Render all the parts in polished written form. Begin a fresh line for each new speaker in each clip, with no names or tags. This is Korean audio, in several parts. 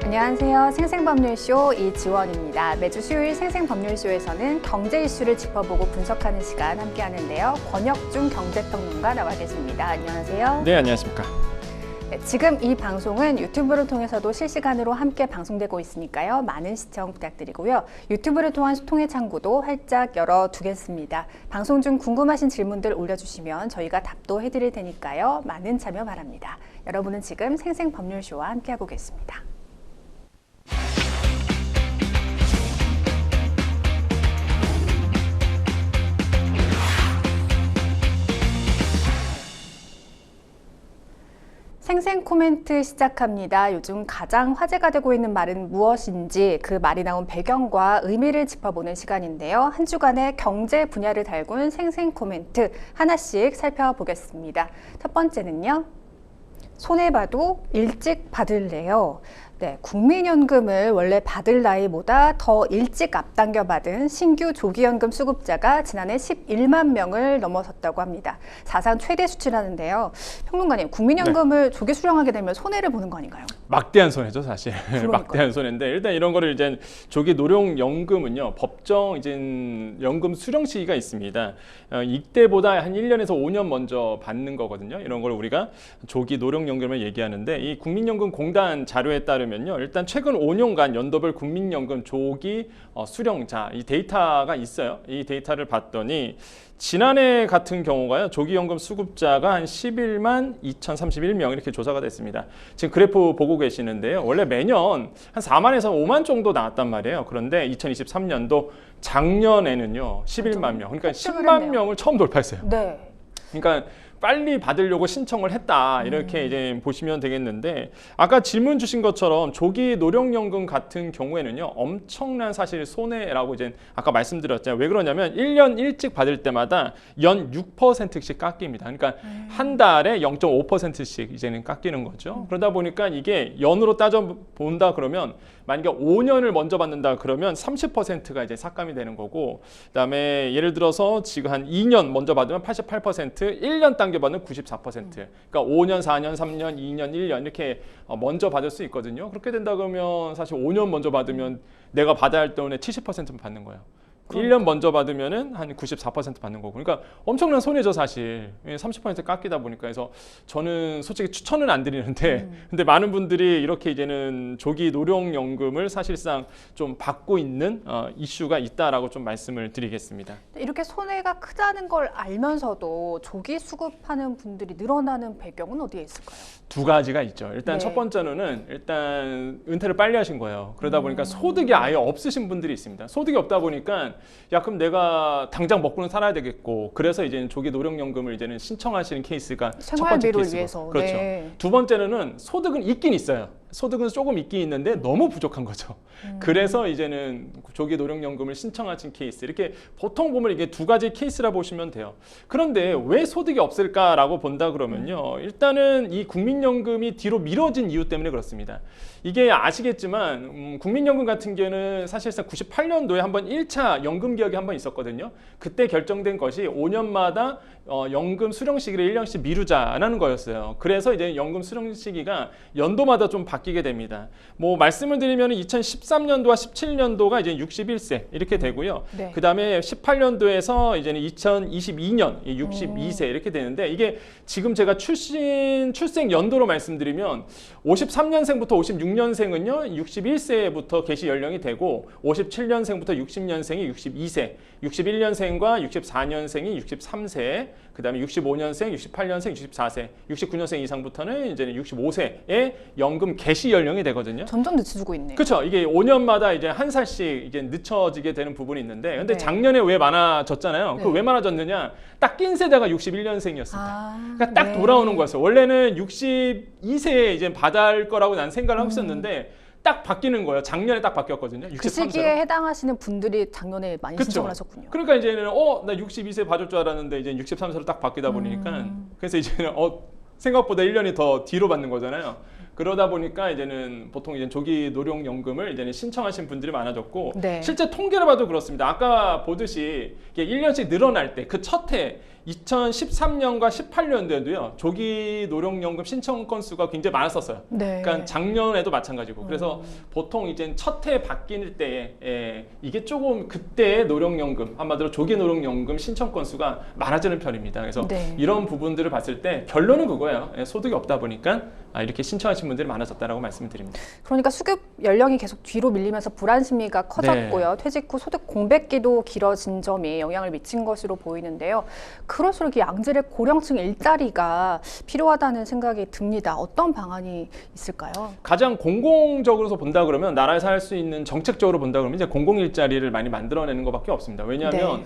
안녕하세요. 생생법률쇼 이지원입니다. 매주 수요일 생생법률쇼에서는 경제 이슈를 짚어보고 분석하는 시간 함께 하는데요. 권혁중 경제평론가 나와 계십니다. 안녕하세요.
네, 안녕하십니까.
네, 지금 이 방송은 유튜브를 통해서도 실시간으로 함께 방송되고 있으니까요. 많은 시청 부탁드리고요. 유튜브를 통한 소통의 창구도 활짝 열어두겠습니다. 방송 중 궁금하신 질문들 올려주시면 저희가 답도 해드릴 테니까요. 많은 참여 바랍니다. 여러분은 지금 생생법률쇼와 함께하고 계십니다. 생생 코멘트 시작합니다. 요즘 가장 화제가 되고 있는 말은 무엇인지 그 말이 나온 배경과 의미를 짚어보는 시간인데요. 한 주간의 경제 분야를 달군 생생 코멘트 하나씩 살펴보겠습니다. 첫 번째는요. 손해봐도 일찍 받을래요. 네, 국민연금을 원래 받을 나이보다 더 일찍 앞당겨 받은 신규 조기연금 수급자가 지난해 11만 명을 넘어섰다고 합니다. 사상 최대 수치라는데요. 평론가님, 국민연금을 조기 수령하게 되면 손해를 보는 거 아닌가요?
막대한 손해죠, 사실.
그러니까요.
막대한 손해인데 일단 이런 거를 이제 조기 노령연금은요, 법정 이제 연금 수령 시기가 있습니다. 이때보다 한 1년에서 5년 먼저 받는 거거든요. 이런 걸 우리가 조기 노령연금을 얘기하는데 이 국민연금공단 자료에 따르면요, 일단 최근 5년간 연도별 국민연금 조기 수령자 이 데이터가 있어요. 이 데이터를 봤더니 지난해 같은 경우가요, 조기연금 수급자가 한 11만 2,031명 이렇게 조사가 됐습니다. 지금 그래프 보고 계시는데요. 원래 매년 한 4만에서 5만 정도 나왔단 말이에요. 그런데 2023년도 작년에는요, 11만 명, 그러니까 10만 명을 처음 돌파했어요.
네.
그러니까 빨리 받으려고 신청을 했다 이렇게 이제 보시면 되겠는데 아까 질문 주신 것처럼 조기 노령연금 같은 경우에는요 엄청난 사실 손해라고 이제 아까 말씀드렸잖아요. 왜 그러냐면 1년 일찍 받을 때마다 연 6%씩 깎입니다. 그러니까 한 달에 0.5%씩 이제는 깎이는 거죠. 그러다 보니까 이게 연으로 따져 본다 그러면 만약에 5년을 먼저 받는다 그러면 30%가 이제 삭감이 되는 거고, 그다음에 예를 들어서 지금 한 2년 먼저 받으면 88%, 1년 당겨 받으면 94%. 그러니까 5년, 4년, 3년, 2년, 1년 이렇게 먼저 받을 수 있거든요. 그렇게 된다 그러면 사실 5년 먼저 받으면 내가 받아야 할 돈의 70%만 받는 거예요. 1년 먼저 받으면은 한 94% 받는 거고. 그러니까 엄청난 손해죠, 사실. 30% 깎이다 보니까. 그래서 저는 솔직히 추천은 안 드리는데, 근데 많은 분들이 이렇게 이제는 조기 노령연금을 사실상 좀 받고 있는 이슈가 있다라고 좀 말씀을 드리겠습니다.
이렇게 손해가 크다는 걸 알면서도 조기 수급하는 분들이 늘어나는 배경은 어디에 있을까요?
두 가지가 있죠. 일단
네.
첫 번째로는 일단 은퇴를 빨리 하신 거예요. 그러다 보니까 소득이 아예 없으신 분들이 있습니다. 소득이 없다 보니까 야, 그럼 내가 당장 먹고는 살아야 되겠고, 그래서 이제는 조기 노령연금을 이제는 신청하시는 케이스가 첫 번째
생활비를
케이스고.
위해서.
그렇죠.
네.
두 번째는 소득은 있긴 있어요. 소득은 조금 있긴 있는데 너무 부족한 거죠. 그래서 이제는 조기 노령연금을 신청하신 케이스, 이렇게 보통 보면 이게 두 가지 케이스라 보시면 돼요. 그런데 왜 소득이 없을까라고 본다 그러면요, 일단은 이 국민연금이 뒤로 미뤄진 이유 때문에 그렇습니다. 이게 아시겠지만 국민연금 같은 경우는 사실상 98년도에 한번 1차 연금 개혁이 한번 있었거든요. 그때 결정된 것이 5년마다 연금 수령 시기를 1년씩 미루자라는 거였어요. 그래서 이제 연금 수령 시기가 연도마다 좀 바뀌게 됩니다. 뭐 말씀을 드리면 2013년도와 17년도가 이제 61세 이렇게 되고요.
네.
그 다음에 18년도에서 이제는 2022년 62세 이렇게 되는데, 이게 지금 제가 출생 연도로 말씀드리면 53년생부터 56년생은요 61세부터 개시 연령이 되고, 57년생부터 60년생이 62세, 61년생과 64년생이 63세, 그 다음에 65년생, 68년생, 64세, 69년생 이상부터는 이제는 65세의 연금 개시 연령이 되거든요.
점점 늦춰지고 있네요.
그렇죠. 이게 5년마다 이제 한 살씩 이게 늦춰지게 되는 부분이 있는데, 근데
네.
작년에 왜 많아졌잖아요.
네.
그 왜 많아졌느냐? 딱 낀 세대가 61년생이었습니다. 그러니까 딱
네.
돌아오는 거였어요. 원래는 62세에 이제 받을 거라고 난 생각을 하고 있었는데 딱 바뀌는 거예요. 작년에 딱 바뀌었거든요. 63세로.
그 시기에 해당하시는 분들이 작년에 많이
그쵸.
신청을 하셨군요.
그러니까 이제는 나 62세 받을 줄 알았는데 이제 63세로 딱 바뀌다 보니까 그래서 이제는 생각보다 1년이 더 뒤로 받는 거잖아요. 그러다 보니까 이제는 보통 이제 조기 노령연금을 이제는 신청하신 분들이 많아졌고,
네.
실제 통계를 봐도 그렇습니다. 아까 보듯이 이게 1년씩 늘어날 때 그 첫 해 2013년과 18년도에도요 조기 노령연금 신청 건수가 굉장히 많았었어요.
네.
그러니까 작년에도 마찬가지고. 그래서 보통 이제 첫 해 바뀔 때에 이게 조금 그때의 노령연금, 한마디로 조기 노령연금 신청 건수가 많아지는 편입니다. 그래서
네.
이런 부분들을 봤을 때 결론은 그거예요. 소득이 없다 보니까 이렇게 신청하신 분들이 많아졌다라고 말씀을 드립니다.
그러니까 수급 연령이 계속 뒤로 밀리면서 불안 심리가 커졌고요. 퇴직 후 소득 공백기도 길어진 점이 영향을 미친 것으로 보이는데요. 그럴수록 이 양질의 고령층 일자리가 필요하다는 생각이 듭니다. 어떤 방안이 있을까요?
가장 공공적으로서 본다 그러면 나라에서 할 수 있는 정책적으로 본다 그러면 이제 공공 일자리를 많이 만들어내는 것밖에 없습니다. 왜냐하면
네.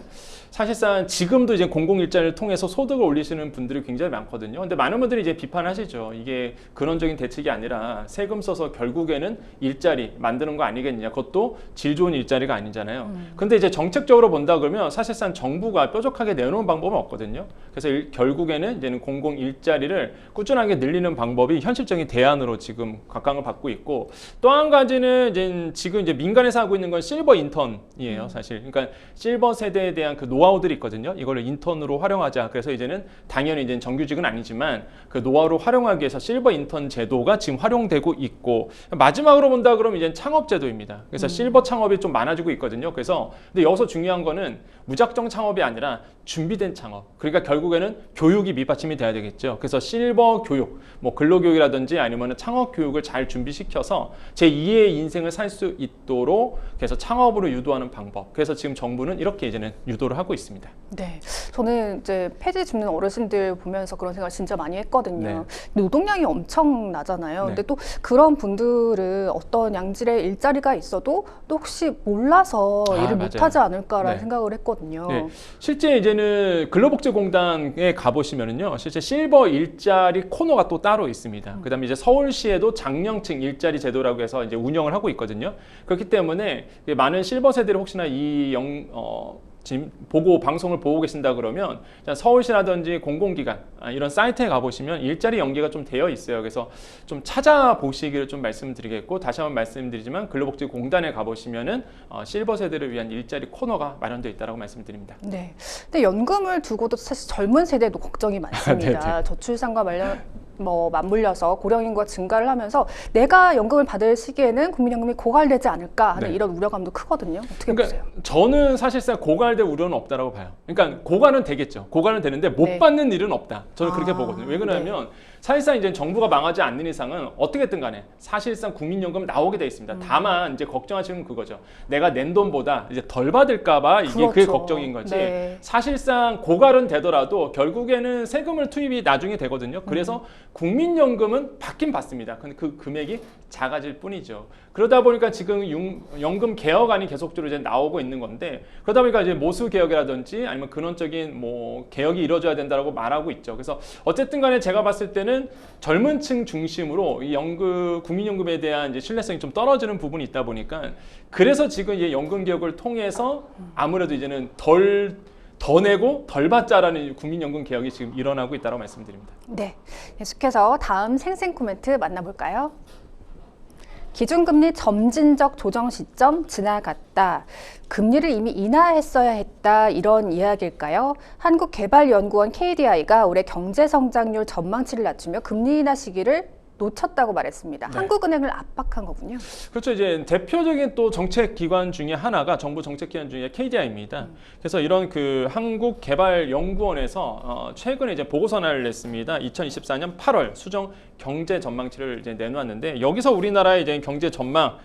사실상 지금도 이제 공공 일자리를 통해서 소득을 올리시는 분들이 굉장히 많거든요. 근데 많은 분들이 이제 비판하시죠. 이게 근원적인 대책이 아니라 세금 써서 결국에는 일자리 만드는 거 아니겠느냐. 그것도 질 좋은 일자리가 아니잖아요. 근데 이제 정책적으로 본다 그러면 사실상 정부가 뾰족하게 내놓은 방법은 없거든요. 그래서 결국에는 이제는 공공 일자리를 꾸준하게 늘리는 방법이 현실적인 대안으로 지금 각광을 받고 있고, 또 한 가지는 이제 지금 이제 민간에서 하고 있는 건 실버 인턴이에요, 사실. 그러니까 실버 세대에 대한 그 노하우들이 있거든요. 이거를 인턴으로 활용하자. 그래서 이제는 당연히 이제 정규직은 아니지만 그 노하우를 활용하기 위해서 실버 인턴 제도가 지금 활용되고 있고, 마지막으로 본다 그러면 이제 창업 제도입니다. 그래서 실버 창업이 좀 많아지고 있거든요. 그래서 근데 여기서 중요한 거는 무작정 창업이 아니라 준비된 창업. 그러니까 결국에는 교육이 밑받침이 돼야 되겠죠. 그래서 실버 교육, 뭐 근로교육이라든지 아니면 창업 교육을 잘 준비시켜서 제2의 인생을 살 수 있도록 그래서 창업으로 유도하는 방법. 그래서 지금 정부는 이렇게 이제는 유도를 하고 있습니다.
네, 저는 이제 폐지 줍는 어르신들 보면서 그런 생각을 진짜 많이 했거든요.
네.
노동량이 엄청나잖아요.
네.
근데 또 그런 분들은 어떤 양질의 일자리가 있어도 또 혹시 몰라서 일을
맞아요.
못하지 않을까라는
네.
생각을 했거든요.
네. 실제 이제는 근로복지공단에 가보시면은요, 실제 실버 일자리 코너가 또 따로 있습니다. 그다음에 이제 서울시에도 장년층 일자리 제도라고 해서 이제 운영을 하고 있거든요. 그렇기 때문에 많은 실버 세대를 혹시나 지금 방송을 보고 계신다 그러면 서울시라든지 공공기관 이런 사이트에 가보시면 일자리 연계가 좀 되어 있어요. 그래서 좀 찾아보시기를 좀 말씀드리겠고, 다시 한번 말씀드리지만 근로복지공단에 가보시면은 실버 세대를 위한 일자리 코너가 마련되어 있다고 말씀드립니다.
네. 근데 연금을 두고도 사실 젊은 세대도 걱정이 많습니다.
네네.
저출산과 맞물려서 고령 인구가 증가를 하면서 내가 연금을 받을 시기에는 국민연금이 고갈되지 않을까 하는
네.
이런 우려감도 크거든요. 어떻게
그러니까
보세요?
저는 사실상 고갈될 우려는 없다라고 봐요. 그러니까 고갈은 되겠죠. 고갈은 되는데 못
네.
받는 일은 없다. 저는 그렇게 보거든요. 왜 그러냐면 사실상 이제 정부가 망하지 않는 이상은 어떻게든 간에 사실상 국민연금 나오게 돼 있습니다. 다만 이제 걱정하시는 건 그거죠. 내가 낸 돈보다 이제 덜 받을까봐 이게 그게
그렇죠.
걱정인 거지.
네.
사실상 고갈은 되더라도 결국에는 세금을 투입이 나중에 되거든요. 그래서 국민연금은 받긴 받습니다. 근데 그 금액이 작아질 뿐이죠. 그러다 보니까 지금 연금 개혁안이 계속적으로 이제 나오고 있는 건데, 그러다 보니까 이제 모수 개혁이라든지 아니면 근원적인 뭐 개혁이 이루어져야 된다라고 말하고 있죠. 그래서 어쨌든 간에 제가 봤을 때는 젊은 층 중심으로 이 국민연금에 대한 이제 신뢰성이 좀 떨어지는 부분이 있다 보니까, 그래서 지금 이 연금 개혁을 통해서 아무래도 이제는 더 내고 덜 받자라는 국민연금 개혁이 지금 일어나고 있다고 말씀드립니다.
네, 계속해서 다음 생생 코멘트 만나볼까요? 기준금리 점진적 조정 시점 지나갔다. 금리를 이미 인하했어야 했다. 이런 이야기일까요? 한국개발연구원 KDI가 올해 경제성장률 전망치를 낮추며 금리 인하 시기를 놓쳤다고 말했습니다.
네.
한국은행을 압박한 거군요.
그렇죠. 이제 대표적인 또 정책 기관 중에 하나가 정부 정책 기관 중에 KDI입니다. 그래서 이런 그 한국개발연구원에서 최근에 이제 보고서를 냈습니다. 2024년 8월 수정 경제 전망치를 이제 내놓았는데, 여기서 우리나라의 이제 경제 전망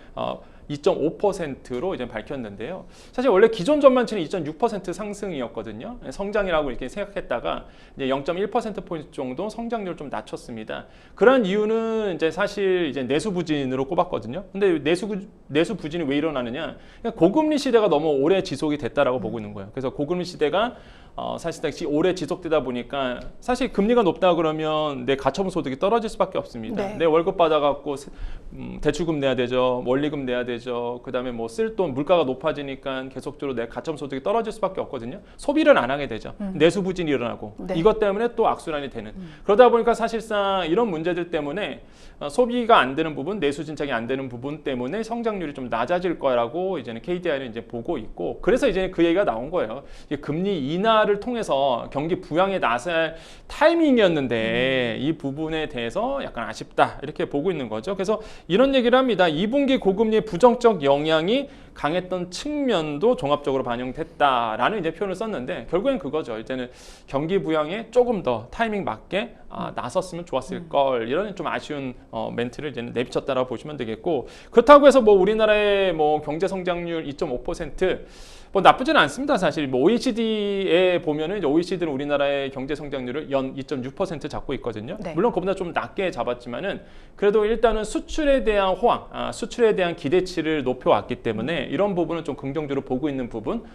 2.5%로 이제 밝혔는데요. 사실 원래 기존 전망치는 2.6% 상승이었거든요. 성장이라고 이렇게 생각했다가 이제 0.1%포인트 정도 성장률을 좀 낮췄습니다. 그런 이유는 이제 사실 이제 내수 부진으로 꼽았거든요. 근데 내수 부진이 왜 일어나느냐? 그러니까 고금리 시대가 너무 오래 지속이 됐다라고 보고 있는 거예요. 그래서 고금리 시대가 사실상 오래 지속되다 보니까 사실 금리가 높다 그러면 내 가처분 소득이 떨어질 수밖에 없습니다.
네.
내 월급 받아갖고 대출금 내야 되죠, 원리금 내야 되죠. 그다음에 뭐 쓸 돈 물가가 높아지니까 계속적으로 내 가처분 소득이 떨어질 수밖에 없거든요. 소비를 안 하게 되죠. 내수 부진이 일어나고
네.
이것 때문에 또 악순환이 되는. 그러다 보니까 사실상 이런 문제들 때문에 소비가 안 되는 부분, 내수 진척이 안 되는 부분 때문에 성장률이 좀 낮아질 거라고 이제는 KDI는 이제 보고 있고, 그래서 이제 그 얘기가 나온 거예요. 이게 금리 인하 인하를 통해서 경기 부양에 나서야 할 타이밍이었는데 이 부분에 대해서 약간 아쉽다 이렇게 보고 있는 거죠. 그래서 이런 얘기를 합니다. 2분기 고금리의 부정적 영향이 강했던 측면도 종합적으로 반영됐다라는 이제 표현을 썼는데 결국엔 그거죠. 이제는 경기 부양에 조금 더 타이밍 맞게 나섰으면 좋았을 걸 이런 좀 아쉬운 멘트를 이제 내비쳤다라고 보시면 되겠고 그렇다고 해서 뭐 우리나라의 뭐 경제 성장률 2.5% 뭐 나쁘지는 않습니다. 사실 뭐 OECD에 보면은 이제 OECD는 우리나라의 경제 성장률을 연 2.6% 잡고 있거든요.
네.
물론 그보다 좀 낮게 잡았지만은 그래도 일단은 수출에 대한 호황, 수출에 대한 기대치를 높여왔기 때문에 이런 부분은 좀 긍정적으로 보고 있는 부분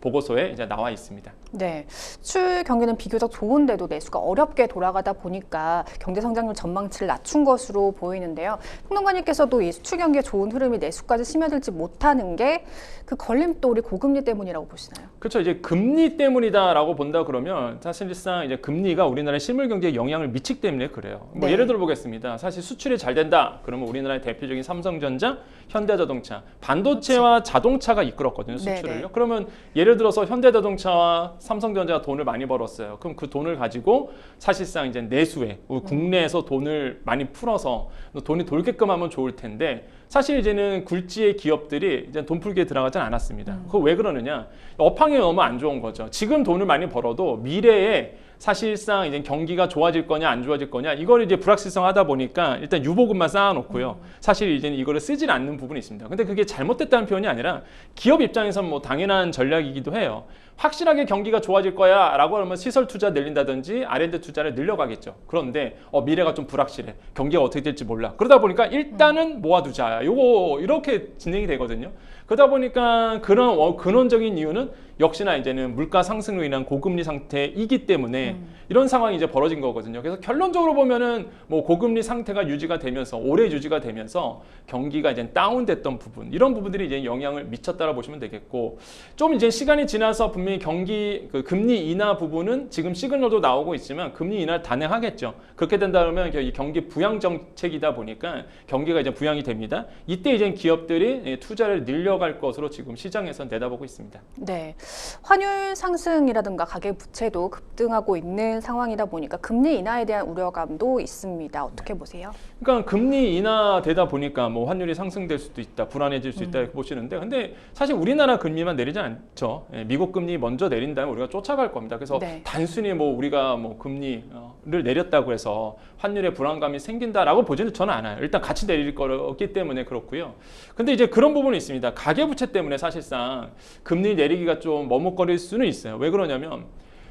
보고서에 이제 나와 있습니다.
네, 수출 경기는 비교적 좋은데도 내수가 어렵게 돌아가다 보니까 경제 성장률 전망치를 낮춘 것으로 보이는데요. 평론가님께서도 이 수출 경기의 좋은 흐름이 내수까지 스며들지 못하는 게 그 걸림돌이 고금리 때문이라고 보시나요?
그렇죠. 이제 금리 때문이다라고 본다 그러면 사실상 이제 금리가 우리나라의 실물 경제에 영향을 미치기 때문에 그래요. 뭐
네.
예를 들어 보겠습니다. 사실 수출이 잘 된다. 그러면 우리나라의 대표적인 삼성전자, 현대자동차, 반도체와 자동차가 이끌었거든요. 수출을요.
네네.
그러면 예를 들어서 현대자동차와 삼성전자가 돈을 많이 벌었어요. 그럼 그 돈을 가지고 사실상 이제 내수에 우리 국내에서 돈을 많이 풀어서 돈이 돌게끔 하면 좋을 텐데 사실 이제는 굴지의 기업들이 이제 돈 풀기에 들어가진 않았습니다. 그거 왜 그러느냐? 업황이 너무 안 좋은 거죠. 지금 돈을 많이 벌어도 미래에 사실상 이제 경기가 좋아질 거냐 안 좋아질 거냐 이걸 이제 불확실성 하다 보니까 일단 유보금만 쌓아놓고요. 사실 이제는 이거를 쓰질 않는 부분이 있습니다. 근데 그게 잘못됐다는 표현이 아니라 기업 입장에서는 뭐 당연한 전략이기도 해요. 확실하게 경기가 좋아질 거야 라고 하면 시설 투자 늘린다든지 R&D 투자를 늘려가겠죠. 그런데 미래가 좀 불확실해. 경기가 어떻게 될지 몰라. 그러다 보니까 일단은 모아두자. 요거 이렇게 진행이 되거든요. 그러다 보니까 그런 근원적인 이유는 역시나 이제는 물가 상승으로 인한 고금리 상태이기 때문에 이런 상황이 이제 벌어진 거거든요. 그래서 결론적으로 보면은 뭐 고금리 상태가 유지가 되면서 오래 유지가 되면서 경기가 이제 다운됐던 부분 이런 부분들이 이제 영향을 미쳤다고 보시면 되겠고 좀 이제 시간이 지나서 분명히 금리 인하 부분은 지금 시그널도 나오고 있지만 금리 인하를 단행하겠죠. 그렇게 된다면 이 경기 부양 정책이다 보니까 경기가 이제 부양이 됩니다. 이때 이제 기업들이 투자를 늘려갈 것으로 지금 시장에서 내다보고 있습니다.
네, 환율 상승이라든가 가계 부채도 급등하고 있는 상황이다 보니까 금리 인하에 대한 우려감도 있습니다. 어떻게 보세요?
그러니까 금리 인하되다 보니까 뭐 환율이 상승될 수도 있다, 불안해질 수 있다 이렇게 보시는데, 근데 사실 우리나라 금리만 내리지 않죠. 미국 금리 먼저 내린다면 우리가 쫓아갈 겁니다. 그래서
네.
단순히 뭐 우리가 뭐 금리를 내렸다고 해서 환율에 불안감이 생긴다라고 보지는 저는 않아요. 일단 같이 내릴 거기 때문에 그렇고요. 근데 이제 그런 부분이 있습니다. 가계 부채 때문에 사실상 금리 내리기가 좀 머뭇거릴 수는 있어요. 왜 그러냐면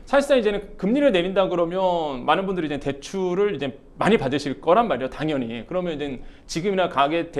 사실상 이제는 금리를 내린다 그러면 많은 분들이 이제 대출을 이제 많이 받으실 거란 말이에요. 당연히. 그러면 이제 지금이나 가계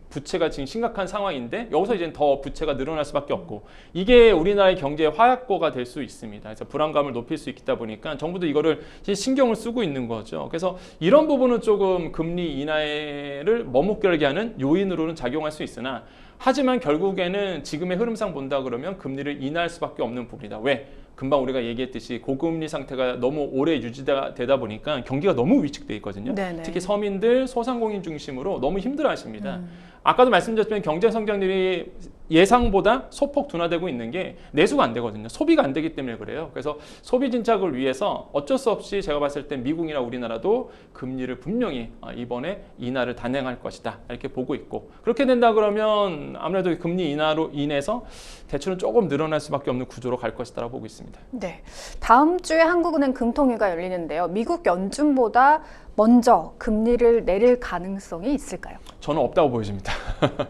부채가 지금 심각한 상황인데 여기서 이제 더 부채가 늘어날 수밖에 없고 이게 우리나라의 경제의 화약고가 될 수 있습니다. 그래서 불안감을 높일 수 있다 보니까 정부도 이거를 신경을 쓰고 있는 거죠. 그래서 이런 부분은 조금 금리 인하를 머뭇거리게 하는 요인으로는 작용할 수 있으나 하지만 결국에는 지금의 흐름상 본다 그러면 금리를 인하할 수밖에 없는 부분이다. 왜? 금방 우리가 얘기했듯이 고금리 상태가 너무 오래 유지되다 보니까 경기가 너무 위축돼 있거든요.
네네.
특히 서민들, 소상공인 중심으로 너무 힘들어하십니다. 아까도 말씀드렸지만 경제 성장률이 예상보다 소폭 둔화되고 있는 게 내수가 안 되거든요. 소비가 안 되기 때문에 그래요. 그래서 소비 진작을 위해서 어쩔 수 없이 제가 봤을 때 미국이나 우리나라도 금리를 분명히 이번에 인하를 단행할 것이다 이렇게 보고 있고 그렇게 된다 그러면 아무래도 금리 인하로 인해서 대출은 조금 늘어날 수밖에 없는 구조로 갈 것이다라고 보고 있습니다.
네, 다음 주에 한국은행 금통위가 열리는데요. 미국 연준보다 먼저 금리를 내릴 가능성이 있을까요?
저는 없다고 보여집니다.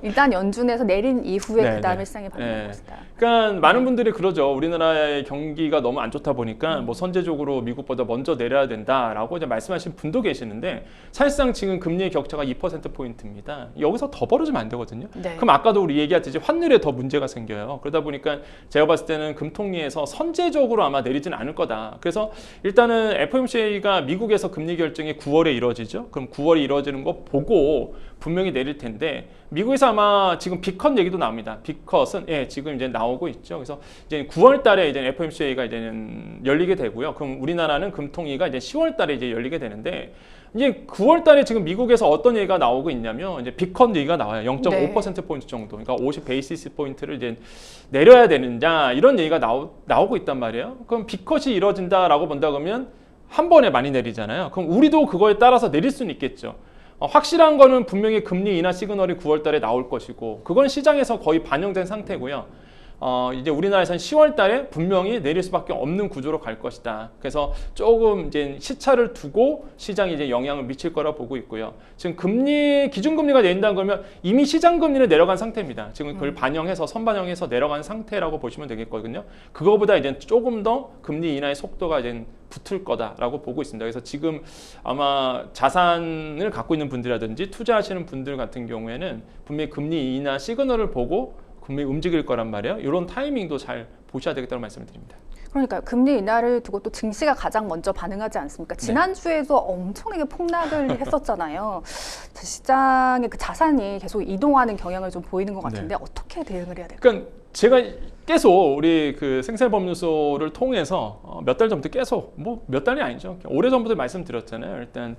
일단 연준에서 내린 이후에
네,
그다음에
네.
시장이 반응할
네.
것이다.
그러니까 많은 분들이 그러죠. 우리나라의 경기가 너무 안 좋다 보니까 뭐 선제적으로 미국보다 먼저 내려야 된다라고 이제 말씀하신 분도 계시는데 사실상 지금 금리의 격차가 2%포인트입니다. 여기서 더 벌어지면 안 되거든요.
네.
그럼 아까도 우리 얘기했듯이 환율에 더 문제가 생겨요. 그러다 보니까 제가 봤을 때는 금통위에서 선제적으로 아마 내리진 않을 거다. 그래서 일단은 FOMC가 미국에서 금리 결정이 9월 9월에 이루어지죠. 그럼 9월에 이루어지는 거 보고 분명히 내릴 텐데 미국에서 아마 지금 빅컷 얘기도 나옵니다. 빅컷은 지금 이제 나오고 있죠. 그래서 이제 9월 달에 이제 FOMC가 이제는 열리게 되고요. 그럼 우리나라는 금통위가 이제 10월 달에 이제 열리게 되는데 이제 9월 달에 지금 미국에서 어떤 얘기가 나오고 있냐면 이제 빅컷 얘기가 나와요. 0.5% 포인트 정도. 그러니까 50 베이시스 포인트를 이제 내려야 되느냐 이런 얘기가 나오고 있단 말이에요. 그럼 빅컷이 이루어진다라고 본다 그러면 한 번에 많이 내리잖아요. 그럼 우리도 그거에 따라서 내릴 수는 있겠죠. 확실한 거는 분명히 금리 인하 시그널이 9월 달에 나올 것이고 그건 시장에서 거의 반영된 상태고요. 이제 우리나라에서는 10월 달에 분명히 내릴 수밖에 없는 구조로 갈 것이다. 그래서 조금 이제 시차를 두고 시장이 이제 영향을 미칠 거라 보고 있고요. 지금 기준금리가 내린다는 거면 이미 시장 금리는 내려간 상태입니다. 지금 그걸 반영해서 선반영해서 내려간 상태라고 보시면 되겠거든요. 그거보다 이제 조금 더 금리 인하의 속도가 이제 붙을 거다라고 보고 있습니다. 그래서 지금 아마 자산을 갖고 있는 분들이라든지 투자하시는 분들 같은 경우에는 분명히 금리 인하 시그널을 보고 금리 움직일 거란 말이에요. 이런 타이밍도 잘 보셔야 되겠다고 말씀을 드립니다.
그러니까 금리 인하를 두고 또 증시가 가장 먼저 반응하지 않습니까? 지난주에도 엄청나게 폭락을 했었잖아요. 시장의 그 자산이 계속 이동하는 경향을 좀 보이는 것 같은데 어떻게 대응을 해야 될까요?
그러니까 제가 계속 우리 그 생생법률소를 통해서 몇 달 전부터 계속 뭐 몇 달이 아니죠. 오래전부터 말씀드렸잖아요. 일단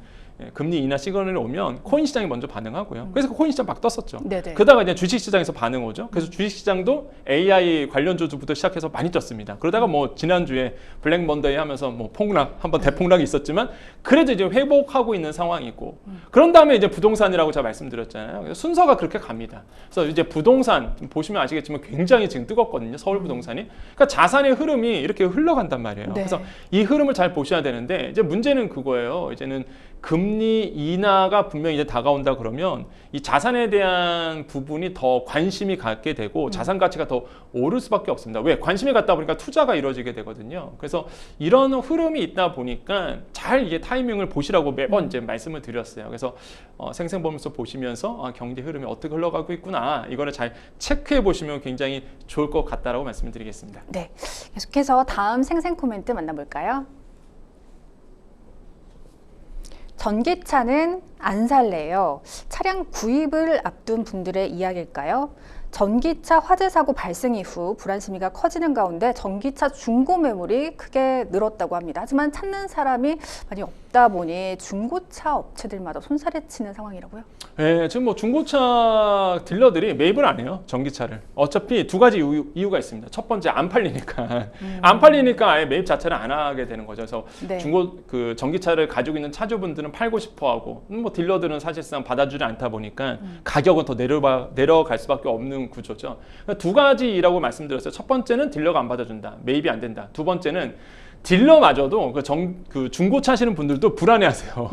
금리 인하 시그널이 오면 코인 시장이 먼저 반응하고요. 그래서 코인 시장 막 떴었죠. 그러다가 이제 주식 시장에서 반응 오죠. 그래서 주식 시장도 AI 관련주부터 시작해서 많이 떴습니다. 그러다가 뭐 지난주에 블랙 먼데이 하면서 뭐 폭락 한번 대폭락이 있었지만 그래도 이제 회복하고 있는 상황이고 그런 다음에 이제 부동산이라고 제가 말씀드렸잖아요. 그래서 순서가 그렇게 갑니다. 그래서 이제 부동산 보시면 아시겠지만 굉장히 지금 뜨겁거든요. 서울 부동산이. 그러니까 자산의 흐름이 이렇게 흘러간단 말이에요. 그래서 이 흐름을 잘 보셔야 되는데 이제 문제는 그거예요. 이제는 금리 인하가 분명히 이제 다가온다 그러면 이 자산에 대한 부분이 더 관심이 갖게 되고 자산 가치가 더 오를 수밖에 없습니다. 왜? 관심이 갖다 보니까 투자가 이루어지게 되거든요. 그래서 이런 흐름이 있다 보니까 잘 이게 타이밍을 보시라고 매번 이제 말씀을 드렸어요. 그래서 생생보면서 보시면서 경제 흐름이 어떻게 흘러가고 있구나 이거를 잘 체크해 보시면 굉장히 좋을 것 같다라고 말씀을 드리겠습니다.
네, 계속해서 다음 생생 코멘트 만나볼까요? 전기차는 안 살래요. 차량 구입을 앞둔 분들의 이야기일까요? 전기차 화재 사고 발생 이후 불안 심리가 커지는 가운데 전기차 중고 매물이 크게 늘었다고 합니다. 하지만 찾는 사람이 많이 없다 보니 중고차 업체들마다 손살에 치는 상황이라고요?
네, 지금 뭐 중고차 딜러들이 매입을 안 해요. 전기차를. 어차피 두 가지 이유가 있습니다. 첫 번째 안 팔리니까 안 팔리니까 아예 매입 자체를 안 하게 되는 거죠. 그래서 그 전기차를 가지고 있는 차주분들은 팔고 싶어하고 뭐 딜러들은 사실상 받아주지 않다 보니까 가격은 더 내려갈 수밖에 없는 구조죠. 그러니까 두 가지라고 말씀드렸어요. 첫 번째는 딜러가 안 받아준다. 매입이 안 된다. 두 번째는 딜러마저도 그 중고차 하시는 분들도 불안해하세요.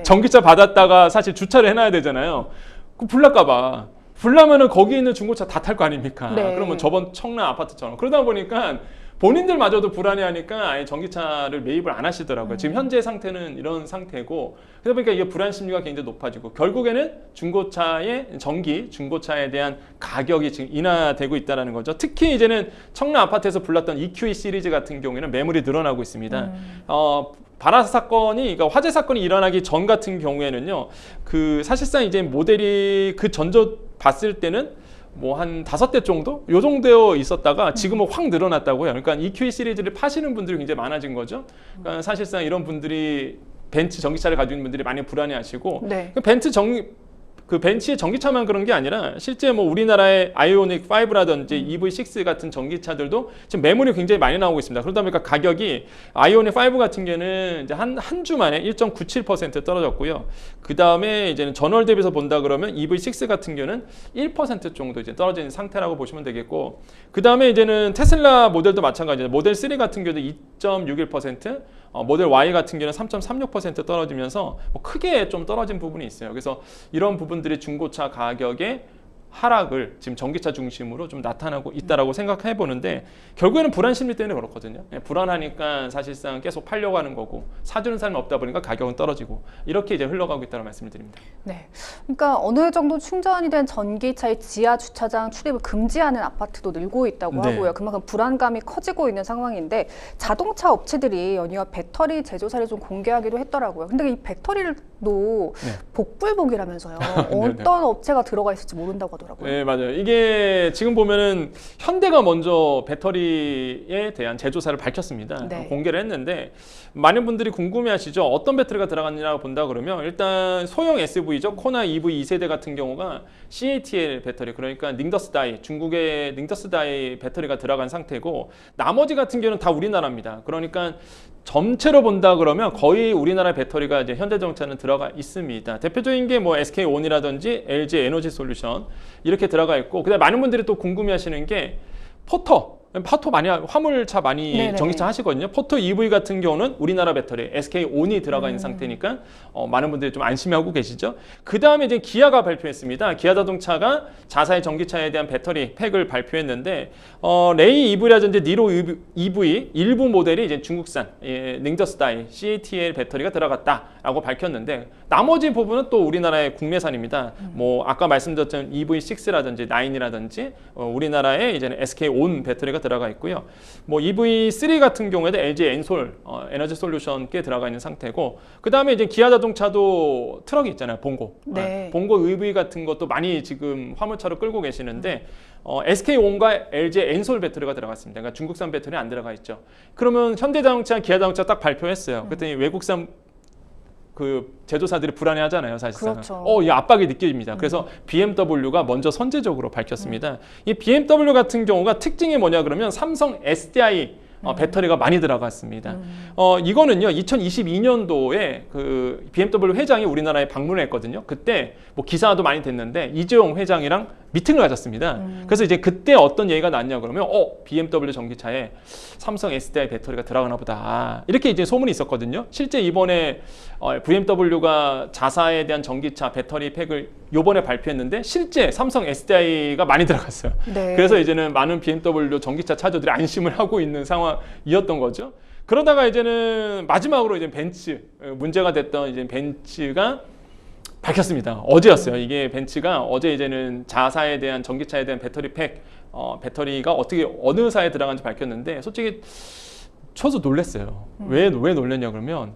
전기차 받았다가 사실 주차를 해놔야 되잖아요. 그 불날까봐. 불나면은 거기 있는 중고차 다 탈 거 아닙니까? 그러면 저번 청라 아파트처럼. 그러다 보니까 본인들마저도 불안해하니까 아예 전기차를 매입을 안 하시더라고요. 지금 현재 상태는 이런 상태고 그러다 보니까 이게 불안 심리가 굉장히 높아지고 결국에는 중고차의 중고차에 대한 가격이 지금 인하되고 있다는 거죠. 특히 이제는 청라 아파트에서 불났던 EQE 시리즈 같은 경우에는 매물이 늘어나고 있습니다. 발화 사건이, 그러니까 화재 사건이 일어나기 전 같은 경우에는요, 그 사실상 이제 모델이 그 전조 봤을 때는 뭐 한 5대 정도? 요 정도 있었다가 지금은 확 늘어났다고요. 그러니까 EQE 시리즈를 파시는 분들이 굉장히 많아진 거죠. 그러니까 사실상 이런 분들이 벤츠 전기차를 가지고 있는 분들이 많이 불안해하시고 그 벤츠의 전기차만 그런 게 아니라 실제 뭐 우리나라의 아이오닉 5라든지 EV6 같은 전기차들도 지금 매물이 굉장히 많이 나오고 있습니다. 그러다 보니까 가격이 아이오닉 5 같은 경우는 이제 한 주 만에 1.97% 떨어졌고요. 그 다음에 이제는 전월 대비해서 본다 그러면 EV6 같은 경우는 1% 정도 이제 떨어진 상태라고 보시면 되겠고, 그 다음에 이제는 테슬라 모델도 마찬가지예요. 모델 3 같은 경우도 2.61%, 모델 Y 같은 경우는 3.36% 떨어지면서 뭐 크게 좀 떨어진 부분이 있어요. 그래서 이런 부분들이 중고차 가격에 하락을 지금 전기차 중심으로 좀 나타나고 있다라고 생각해 보는데 결국에는 불안 심리 때문에 그렇거든요. 불안하니까 사실상 계속 팔려고 하는 거고 사주는 사람이 없다 보니까 가격은 떨어지고 이렇게 이제 흘러가고 있다는 말씀을 드립니다.
네. 그러니까 어느 정도 충전이 된 전기차의 지하 주차장 출입을 금지하는 아파트도 늘고 있다고
네.
하고요. 그만큼 불안감이 커지고 있는 상황인데 자동차 업체들이 연이어 배터리 제조사를 좀 공개하기도 했더라고요. 근데 이 배터리도
네.
복불복이라면서요.
네네.
어떤 업체가 들어가 있을지 모른다고 하더라고요.
네, 맞아요. 이게 지금 보면은 현대가 먼저 배터리에 대한 제조사를 밝혔습니다.
네.
공개를 했는데 많은 분들이 궁금해하시죠. 어떤 배터리가 들어갔느냐고 본다 그러면 일단 소형 SUV죠. 코나 EV 2세대 같은 경우가 CATL 배터리, 그러니까 닝더스다이, 중국의 닝더스다이 배터리가 들어간 상태고 나머지 같은 경우는 다 우리나라입니다. 그러니까 전체로 본다 그러면 거의 우리나라 배터리가 이제 현대자동차는 들어가 있습니다. 대표적인 게 뭐 SK온이라든지 LG 에너지 솔루션 이렇게 들어가 있고, 그다음에 많은 분들이 또 궁금해하시는 게 포터 많이 화물차 많이
네네.
전기차 하시거든요. 포터 EV 같은 경우는 우리나라 배터리 SK온이 들어가 있는 상태니까 많은 분들이 좀 안심하고 계시죠. 그 다음에 이제 기아가 발표했습니다. 기아 자동차가 자사의 전기차에 대한 배터리 팩을 발표했는데 레이 EV라든지 니로 EV 일부 모델이 이제 중국산 닝더스다이 CATL 배터리가 들어갔다라고 밝혔는데 나머지 부분은 또 우리나라의 국내산입니다. 뭐 아까 말씀드렸던 EV6라든지 9이라든지 우리나라의 이제는 SK온 배터리가 들어가 있고요. 뭐 EV3 같은 경우에도 LG 엔솔 에너지 솔루션께 들어가 있는 상태고, 그 다음에 이제 기아 자동차도 트럭이 있잖아요, 봉고.
네.
봉고 EV 같은 것도 많이 지금 화물차로 끌고 계시는데 SK온과 LG 엔솔 배터리가 들어갔습니다. 그러니까 중국산 배터리 안 들어가 있죠. 그러면 현대자동차, 기아자동차 딱 발표했어요. 그랬더니 외국산 그 제조사들이 불안해하잖아요, 사실상.
그렇죠.
이 압박이 느껴집니다. 그래서 BMW가 먼저 선제적으로 밝혔습니다. 이 BMW 같은 경우가 특징이 뭐냐 그러면 삼성 SDI 배터리가 많이 들어갔습니다. 이거는요 2022년도에 그 BMW 회장이 우리나라에 방문했거든요. 그때 뭐 기사도 많이 됐는데 이재용 회장이랑 미팅을 가졌습니다. 그래서 이제 그때 어떤 얘기가 나왔냐 그러면 BMW 전기차에 삼성 SDI 배터리가 들어가나 보다 이렇게 이제 소문이 있었거든요. 실제 이번에 BMW가 자사에 대한 전기차 배터리 팩을 요번에 발표했는데 실제 삼성 SDI가 많이 들어갔어요.
네.
그래서 이제는 많은 BMW 전기차 차주들이 안심을 하고 있는 상황이었던 거죠. 그러다가 이제는 마지막으로 이제 벤츠, 문제가 됐던 이제 벤츠가 밝혔습니다. 어제였어요. 이게 벤츠가 어제 이제는 자사에 대한 전기차에 대한 배터리 팩, 배터리가 어떻게 어느 사에 들어간지 밝혔는데 솔직히 저도 놀랐어요. 왜 놀랐냐 그러면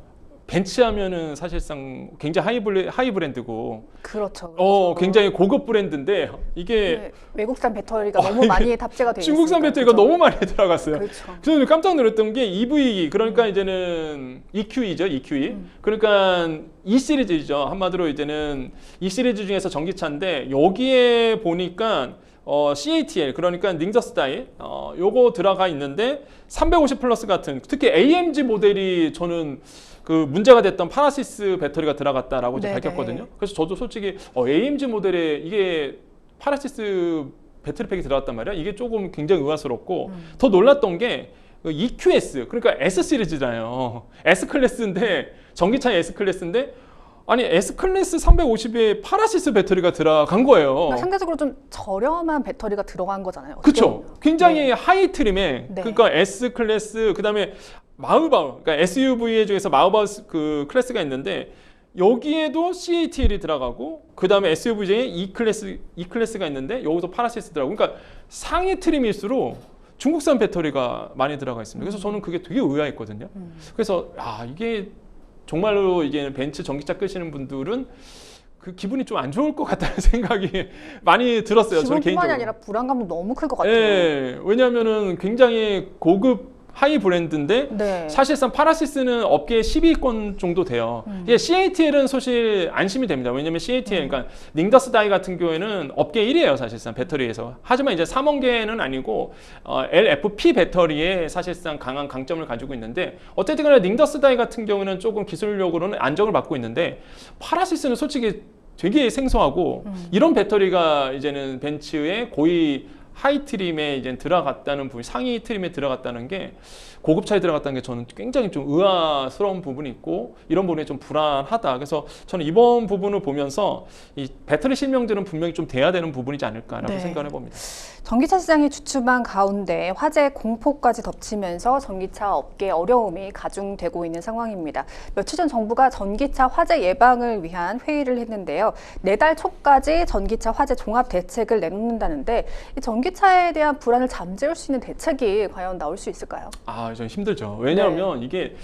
벤츠 하면은 사실상 굉장히 하이 브랜드고,
그렇죠.
굉장히 고급 브랜드인데 이게
네, 외국산 배터리가 너무 많이 탑재가 되어
중국산
있으니까,
배터리가
그렇죠?
너무 많이 들어갔어요.
그렇죠.
그래서 깜짝 놀랐던 게 EV, 그러니까 이제는 EQE죠, EQE. 그러니까 E 시리즈죠. 한마디로 이제는 E 시리즈 중에서 전기차인데 여기에 보니까 CATL, 그러니까 닝더스다이 요거 들어가 있는데 350 플러스 같은 특히 AMG 모델이 저는 그 문제가 됐던 파라시스 배터리가 들어갔다라고 이제
네네.
밝혔거든요. 그래서 저도 솔직히 AMG 모델에 이게 파라시스 배터리 팩이 들어갔단 말이야. 이게 조금 굉장히 의아스럽고 더 놀랐던 게 EQS, 그러니까 S 시리즈잖아요. S 클래스인데 전기차의 S 클래스인데 아니 S클래스 350에 파라시스 배터리가 들어간 거예요.
그러니까 상대적으로 좀 저렴한 배터리가 들어간 거잖아요.
그렇죠.
어떻게
굉장히
네.
하이 트림에
네.
그러니까 S 클래스 그다음에 마우바우, 그러니까 SUV 중에서 마우바우 그 클래스가 있는데 여기에도 CATL이 들어가고 그다음에 SUV 중에 E 클래스가 있는데 여기서 파라시스 들어가고, 그러니까 상위 트림일수록 중국산 배터리가 많이 들어가 있습니다. 그래서 저는 그게 되게 의아했거든요. 그래서 이게 정말로 이게 벤츠 전기차 끄시는 분들은 그 기분이 좀 안 좋을 것 같다는 생각이 많이 들었어요. 저는
기분뿐만이
개인적으로.
아니라 불안감도 너무 클 것 같아요.
예, 왜냐하면은 굉장히 고급 하이 브랜드인데
네.
사실상 파라시스는 업계 10위권 정도 돼요. 이게 CATL은 사실 안심이 됩니다. 왜냐하면 CATL, 그러니까 닝더스다이 같은 경우에는 업계 1위예요, 사실상 배터리에서. 하지만 이제 3원계는 아니고 LFP 배터리에 사실상 강한 강점을 가지고 있는데 어쨌든 간에 닝더스다이 같은 경우는 조금 기술력으로는 안정을 받고 있는데 파라시스는 솔직히 되게 생소하고 이런 배터리가 이제는 벤츠의 고위 하이 트림에 이제 들어갔다는 부분, 상위 트림에 들어갔다는 게 고급차에 들어갔다는 게 저는 굉장히 좀 의아스러운 부분이 있고 이런 부분이 좀 불안하다. 그래서 저는 이번 부분을 보면서 이 배터리 실명제는 분명히 좀 돼야 되는 부분이지 않을까라고
네.
생각을 해봅니다.
전기차 시장이 주춤한 가운데 화재 공포까지 덮치면서 전기차 업계 어려움이 가중되고 있는 상황입니다. 며칠 전 정부가 전기차 화재 예방을 위한 회의를 했는데요. 내달 초까지 전기차 화재 종합 대책을 내놓는다는데 이 전기차에 대한 불안을 잠재울 수 있는 대책이 과연 나올 수 있을까요?
아, 좀 힘들죠. 왜냐하면 이게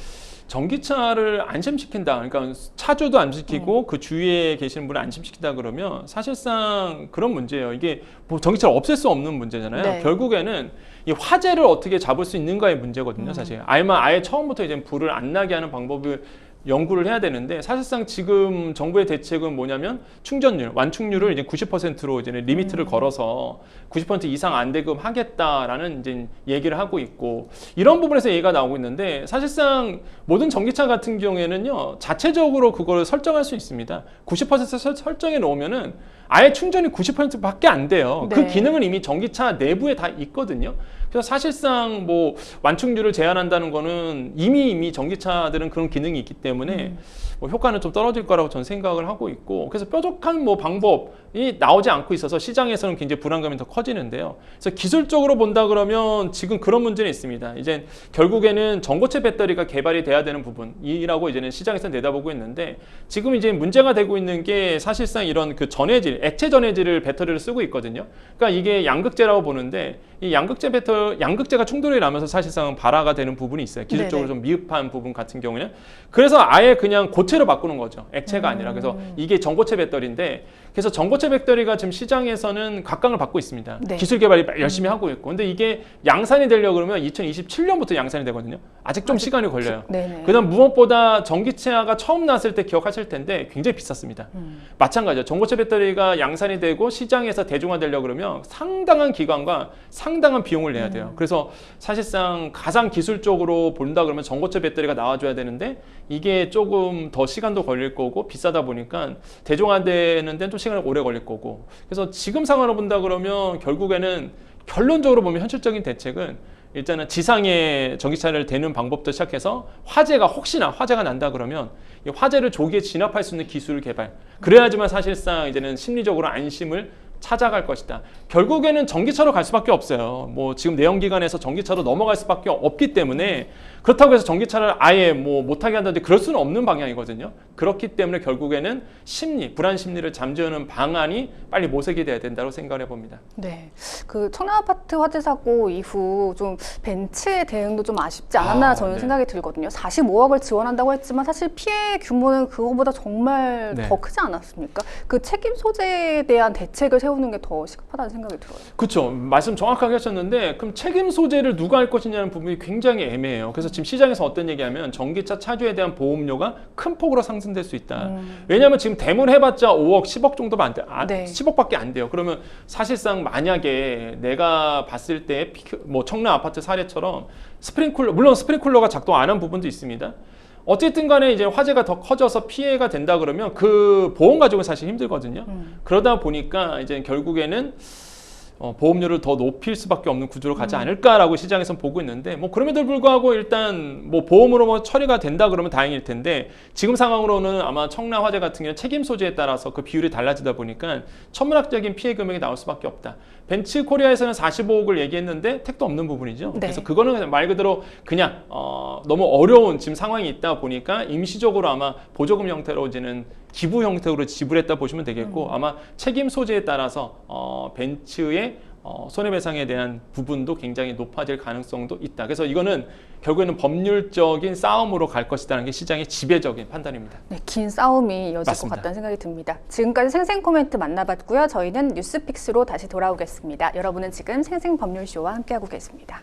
전기차를 안심시킨다. 그러니까 차주도 안 시키고 그 주위에 계시는 분을 안심시킨다 그러면 사실상 그런 문제예요. 이게 뭐 전기차를 없앨 수 없는 문제잖아요.
네.
결국에는 이 화재를 어떻게 잡을 수 있는가의 문제거든요. 사실 아예 처음부터 이제 불을 안 나게 하는 방법을 연구를 해야 되는데 사실상 지금 정부의 대책은 뭐냐면 충전율, 완충률을 이제 90%로 이제 리미트를 걸어서 90% 이상 안 되금 하겠다라는 이제 얘기를 하고 있고 이런 부분에서 얘기가 나오고 있는데 사실상 모든 전기차 같은 경우에는요 자체적으로 그걸 설정할 수 있습니다. 90% 설정해 놓으면은 아예 충전이 90%밖에 안 돼요. 그
네.
기능은 이미 전기차 내부에 다 있거든요. 그래서 사실상 뭐 완충률을 제한한다는 거는 이미 전기차들은 그런 기능이 있기 때문에 뭐 효과는 좀 떨어질 거라고 저는 생각을 하고 있고 그래서 뾰족한 뭐 방법이 나오지 않고 있어서 시장에서는 굉장히 불안감이 더 커지는데요. 그래서 기술적으로 본다 그러면 지금 그런 문제는 있습니다. 이제 결국에는 전고체 배터리가 개발이 돼야 되는 부분이라고 이제는 시장에서 내다보고 있는데 지금 이제 문제가 되고 있는 게 사실상 이런 그 전해질, 액체 전해질을 배터리를 쓰고 있거든요. 그러니까 이게 양극재라고 보는데 이 양극재가 충돌이 나면서 사실상 발화가 되는 부분이 있어요. 기술적으로 좀 미흡한 부분 같은 경우에는. 그래서 아예 그냥 고체로 바꾸는 거죠. 액체가 아니라. 그래서 이게 전고체 배터리인데 그래서 전고체 배터리가 지금 시장에서는 각광을 받고 있습니다.
네.
기술 개발이 열심히 하고 있고. 근데 이게 양산이 되려고 그러면 2027년부터 양산이 되거든요. 아직 좀 시간이 걸려요.
네네.
그다음 무엇보다 전기차가 처음 나왔을 때 기억하실 텐데 굉장히 비쌌습니다. 마찬가지죠. 전고체 배터리가 양산이 되고 시장에서 대중화되려고 그러면 상당한 기간과 상당한 비용을 내야 돼요. 그래서 사실상 가장 기술적으로 본다 그러면 전고체 배터리가 나와줘야 되는데 이게 조금 더 시간도 걸릴 거고 비싸다 보니까 대중화되는 데는 좀 시간이 오래 걸릴 거고 그래서 지금 상황으로 본다 그러면 결국에는 결론적으로 보면 현실적인 대책은 일단은 지상에 전기차를 대는 방법부터 시작해서 혹시나 화재가 난다 그러면 이 화재를 조기에 진압할 수 있는 기술 개발 그래야지만 사실상 이제는 심리적으로 안심을 찾아갈 것이다. 결국에는 전기차로 갈 수밖에 없어요. 뭐 지금 내연기관에서 전기차로 넘어갈 수밖에 없기 때문에 그렇다고 해서 전기차를 아예 뭐 못하게 한다든지 그럴 수는 없는 방향이거든요. 그렇기 때문에 결국에는 불안 심리를 잠재우는 방안이 빨리 모색이 돼야 된다고 생각을 해봅니다.
네, 그 청라 아파트 화재 사고 이후 좀 벤츠의 대응도 좀 아쉽지 않았나 저는
네.
생각이 들거든요. 45억을 지원한다고 했지만 사실 피해 규모는 그거보다 정말
네.
더 크지 않았습니까? 그 책임 소재에 대한 대책을 세우는 게 더 시급하다는 생각이 들어요.
그렇죠. 말씀 정확하게 하셨는데 그럼 책임 소재를 누가 할 것이냐는 부분이 굉장히 애매해요. 그래서 지금 시장에서 어떤 얘기하면 전기차 차주에 대한 보험료가 큰 폭으로 상승될 수 있다. 왜냐하면 지금 대물해봤자 5억, 10억 정도만 안 돼.
네.
10억밖에 안 돼요. 그러면 사실상 만약에 내가 봤을 때 뭐 청라 아파트 사례처럼 물론 스프링클러가 작동 안 한 부분도 있습니다. 어쨌든 간에 이제 화재가 더 커져서 피해가 된다 그러면 그 보험 가지고는 사실 힘들거든요. 그러다 보니까 이제 결국에는 보험료를 더 높일 수밖에 없는 구조로 가지 않을까라고 시장에서는 보고 있는데 뭐 그럼에도 불구하고 일단 뭐 보험으로 뭐 처리가 된다 그러면 다행일 텐데 지금 상황으로는 아마 청라 화재 같은 경우는 책임 소재에 따라서 그 비율이 달라지다 보니까 천문학적인 피해 금액이 나올 수밖에 없다. 벤츠 코리아에서는 45억을 얘기했는데 택도 없는 부분이죠.
네.
그래서 그거는 그냥 말 그대로 그냥 너무 어려운 지금 상황이 있다 보니까 임시적으로 아마 보조금 형태로 이제는 기부 형태로 지불했다 보시면 되겠고 아마 책임 소재에 따라서 벤츠의 손해배상에 대한 부분도 굉장히 높아질 가능성도 있다. 그래서 이거는 결국에는 법률적인 싸움으로 갈 것이라는 게 시장의 지배적인 판단입니다.
네, 긴 싸움이 이어질
맞습니다.
것 같다는 생각이 듭니다. 지금까지 생생 코멘트 만나봤고요. 저희는 뉴스픽스로 다시 돌아오겠습니다. 여러분은 지금 생생 법률쇼와 함께하고 계십니다.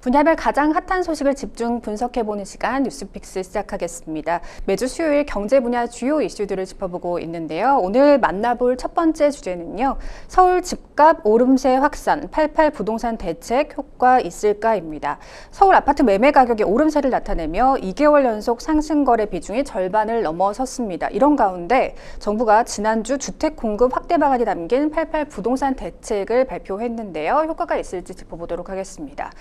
분야별 가장 핫한 소식을 집중 분석해보는 시간 뉴스픽스 시작하겠습니다. 매주 수요일 경제 분야 주요 이슈들을 짚어보고 있는데요. 오늘 만나볼 첫 번째 주제는요. 서울 집값 오름세 확산, 88 부동산 대책 효과 있을까입니다. 서울 아파트 매매 가격이 오름세를 나타내며 2개월 연속 상승 거래 비중이 절반을 넘어섰습니다. 이런 가운데 정부가 지난주 주택 공급 확대 방안이 담긴 88 부동산 대책을 발표했는데요. 효과가 있을지 짚어보도록 하겠습니다.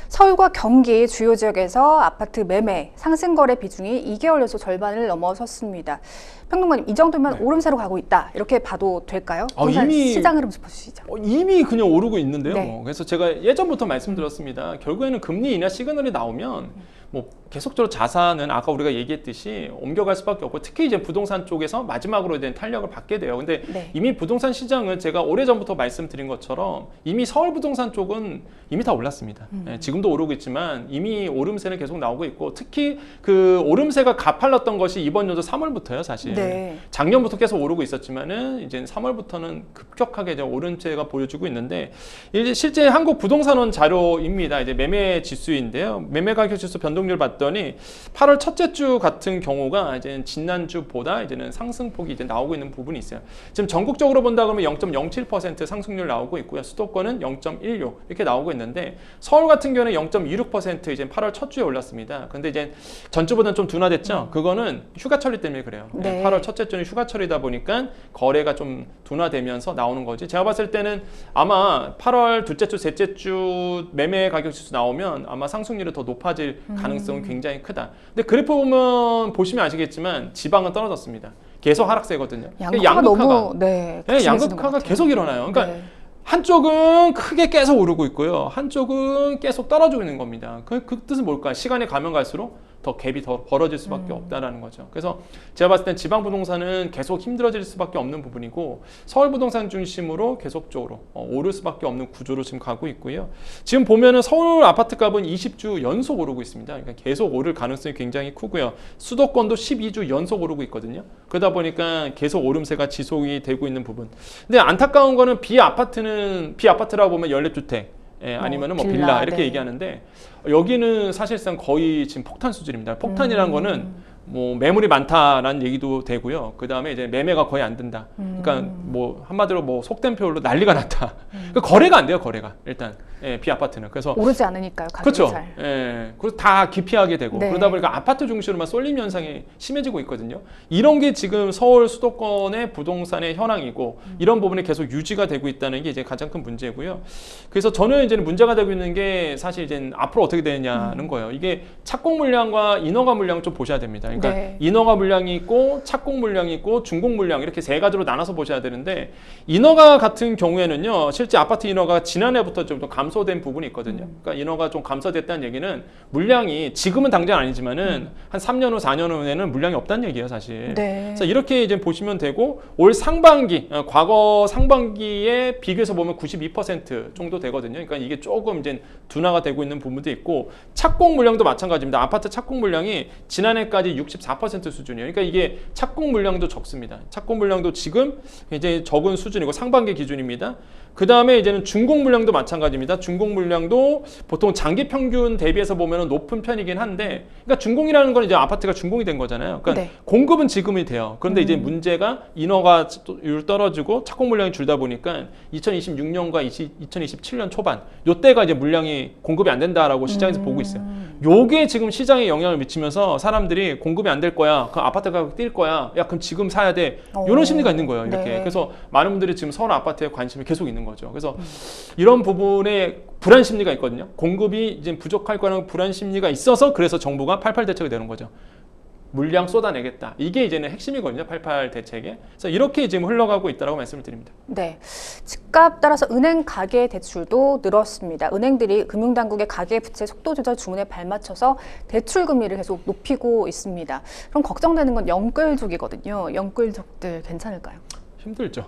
서울과 경기 주요 지역에서 아파트 매매 상승 거래 비중이 2개월 연속 절반을 넘어섰습니다. 평론가님, 이 정도면 오름세로 가고 있다 이렇게 봐도 될까요?
이미
시장 흐름 짚어주시죠.
이미 그냥 오르고 있는데요.
네.
그래서 제가 예전부터 말씀드렸습니다. 결국에는 금리 인하 시그널이 나오면 뭐 계속적으로 자산은 아까 우리가 얘기했듯이 옮겨갈 수밖에 없고, 특히 이제 부동산 쪽에서 마지막으로 된 탄력을 받게 돼요. 근데
네.
이미 부동산 시장은 제가 오래전부터 말씀드린 것처럼 이미 서울 부동산 쪽은 이미 다 올랐습니다. 지금도 오르고 있지만 이미 오름세는 계속 나오고 있고, 특히 그 오름세가 가팔랐던 것이 이번 연도 3월부터요, 사실.
네.
작년부터 계속 오르고 있었지만은 이제 3월부터는 급격하게 이제 오름세가 보여주고 있는데, 이제 실제 한국 부동산원 자료입니다. 이제 매매 지수인데요. 매매 가격 지수 변동률 봤더니 8월 첫째 주 같은 경우가 이제 지난주보다 이제는 상승폭이 이제 나오고 있는 부분이 있어요. 지금 전국적으로 본다 그러면 0.07% 상승률 나오고 있고요. 수도권은 0.16 이렇게 나오고 있는데, 서울 같은 경우는 0.26% 이제 8월 첫 주에 올랐습니다. 근데 이제 전주보다는 좀 둔화됐죠. 그거는 휴가철이 때문에 그래요.
네.
8월 첫째 주는 휴가철이다 보니까 거래가 좀 둔화되면서 나오는 거지. 제가 봤을 때는 아마 8월 둘째 주, 셋째 주 매매 가격 지수 나오면 아마 상승률이 더 높아질 가능성은 굉장히 크다. 근데 그래프 보시면 아시겠지만 지방은 떨어졌습니다. 계속 하락세거든요.
양극화가 너무
양극화가 계속 일어나요. 그러니까
네.
한쪽은 크게 계속 오르고 있고요. 한쪽은 계속 떨어지고 있는 겁니다. 그 뜻은 뭘까요? 시간이 가면 갈수록 더 갭이 더 벌어질 수밖에 없다라는 거죠. 그래서 제가 봤을 땐 지방 부동산은 계속 힘들어질 수밖에 없는 부분이고, 서울 부동산 중심으로 계속적으로 오를 수밖에 없는 구조로 지금 가고 있고요. 지금 보면은 서울 아파트 값은 20주 연속 오르고 있습니다. 그러니까 계속 오를 가능성이 굉장히 크고요. 수도권도 12주 연속 오르고 있거든요. 그러다 보니까 계속 오름세가 지속이 되고 있는 부분. 근데 안타까운 거는 비아파트라고 보면 연립주택, 아니면은 뭐 빌라 이렇게
네.
얘기하는데, 여기는 사실상 거의 지금 폭탄 수준입니다. 폭탄이라는 거는 뭐 매물이 많다라는 얘기도 되고요. 그 다음에 이제 매매가 거의 안 된다. 그러니까 뭐 한마디로 뭐 속된 표현로 난리가 났다. 그러니까 거래가 안 돼요, 거래가 일단. 비아파트는. 그래서
오르지 않으니까요. 가격이
그렇죠.
잘.
그래서 다 기피하게 되고,
네.
그러다 보니까 아파트 중심으로만 쏠림 현상이 심해지고 있거든요. 이런 게 지금 서울 수도권의 부동산의 현황이고, 이런 부분이 계속 유지가 되고 있다는 게 이제 가장 큰 문제고요. 그래서 저는 이제 문제가 되고 있는 게 사실 이제 앞으로 어떻게 되느냐는 거예요. 이게 착공 물량과 인허가 물량을 좀 보셔야 됩니다. 그러니까
네.
인허가 물량이 있고 착공 물량이 있고 준공 물량, 이렇게 세 가지로 나눠서 보셔야 되는데, 인허가 같은 경우에는요, 실제 아파트 인허가 지난해부터 좀 감소된 부분이 있거든요. 그러니까 인허가 좀 감소됐다는 얘기는 물량이 지금은 당장 아니지만은 한 3년 후, 4년 후에는 물량이 없다는 얘기예요, 사실.
네.
그래서 이렇게 이제 보시면 되고, 올 상반기, 과거 상반기에 비교해서 보면 92% 정도 되거든요. 그러니까 이게 조금 이제 둔화가 되고 있는 부분도 있고, 착공 물량도 마찬가지입니다. 아파트 착공 물량이 지난해까지 64% 수준이에요. 그러니까 이게 착공 물량도 적습니다. 착공 물량도 지금 이제 적은 수준이고 상반기 기준입니다. 그 다음에 이제는 준공 물량도 마찬가지입니다. 준공 물량도 보통 장기 평균 대비해서 보면 높은 편이긴 한데, 그러니까 준공이라는 건 이제 아파트가 준공이 된 거잖아요. 그러니까
네.
공급은 지금이 돼요. 그런데 이제 문제가 인허가율 떨어지고 착공 물량이 줄다 보니까 2026년과 2027년 초반 요때가 이제 물량이 공급이 안 된다라고 시장에서 보고 있어요. 요게 지금 시장에 영향을 미치면서 사람들이 공급이 안 될 거야, 그 아파트 가격 뛸 거야, 야 그럼 지금 사야 돼, 이런 심리가 있는 거예요. 이렇게.
네.
그래서 많은 분들이 지금 서울 아파트에 관심이 계속 있는 거죠. 그래서 이런 부분에 불안 심리가 있거든요. 공급이 이제 부족할 거라는 불안 심리가 있어서, 그래서 정부가 88 대책을 내는 거죠. 물량 쏟아내겠다. 이게 이제는 핵심이거든요, 88 대책에. 그래서 이렇게 지금 흘러가고 있다고 말씀을 드립니다.
네, 집값 따라서 은행 가계 대출도 늘었습니다. 은행들이 금융당국의 가계 부채 속도 조절 주문에 발맞춰서 대출 금리를 계속 높이고 있습니다. 그럼 걱정되는 건 영끌족이거든요. 영끌족들 괜찮을까요?
힘들죠.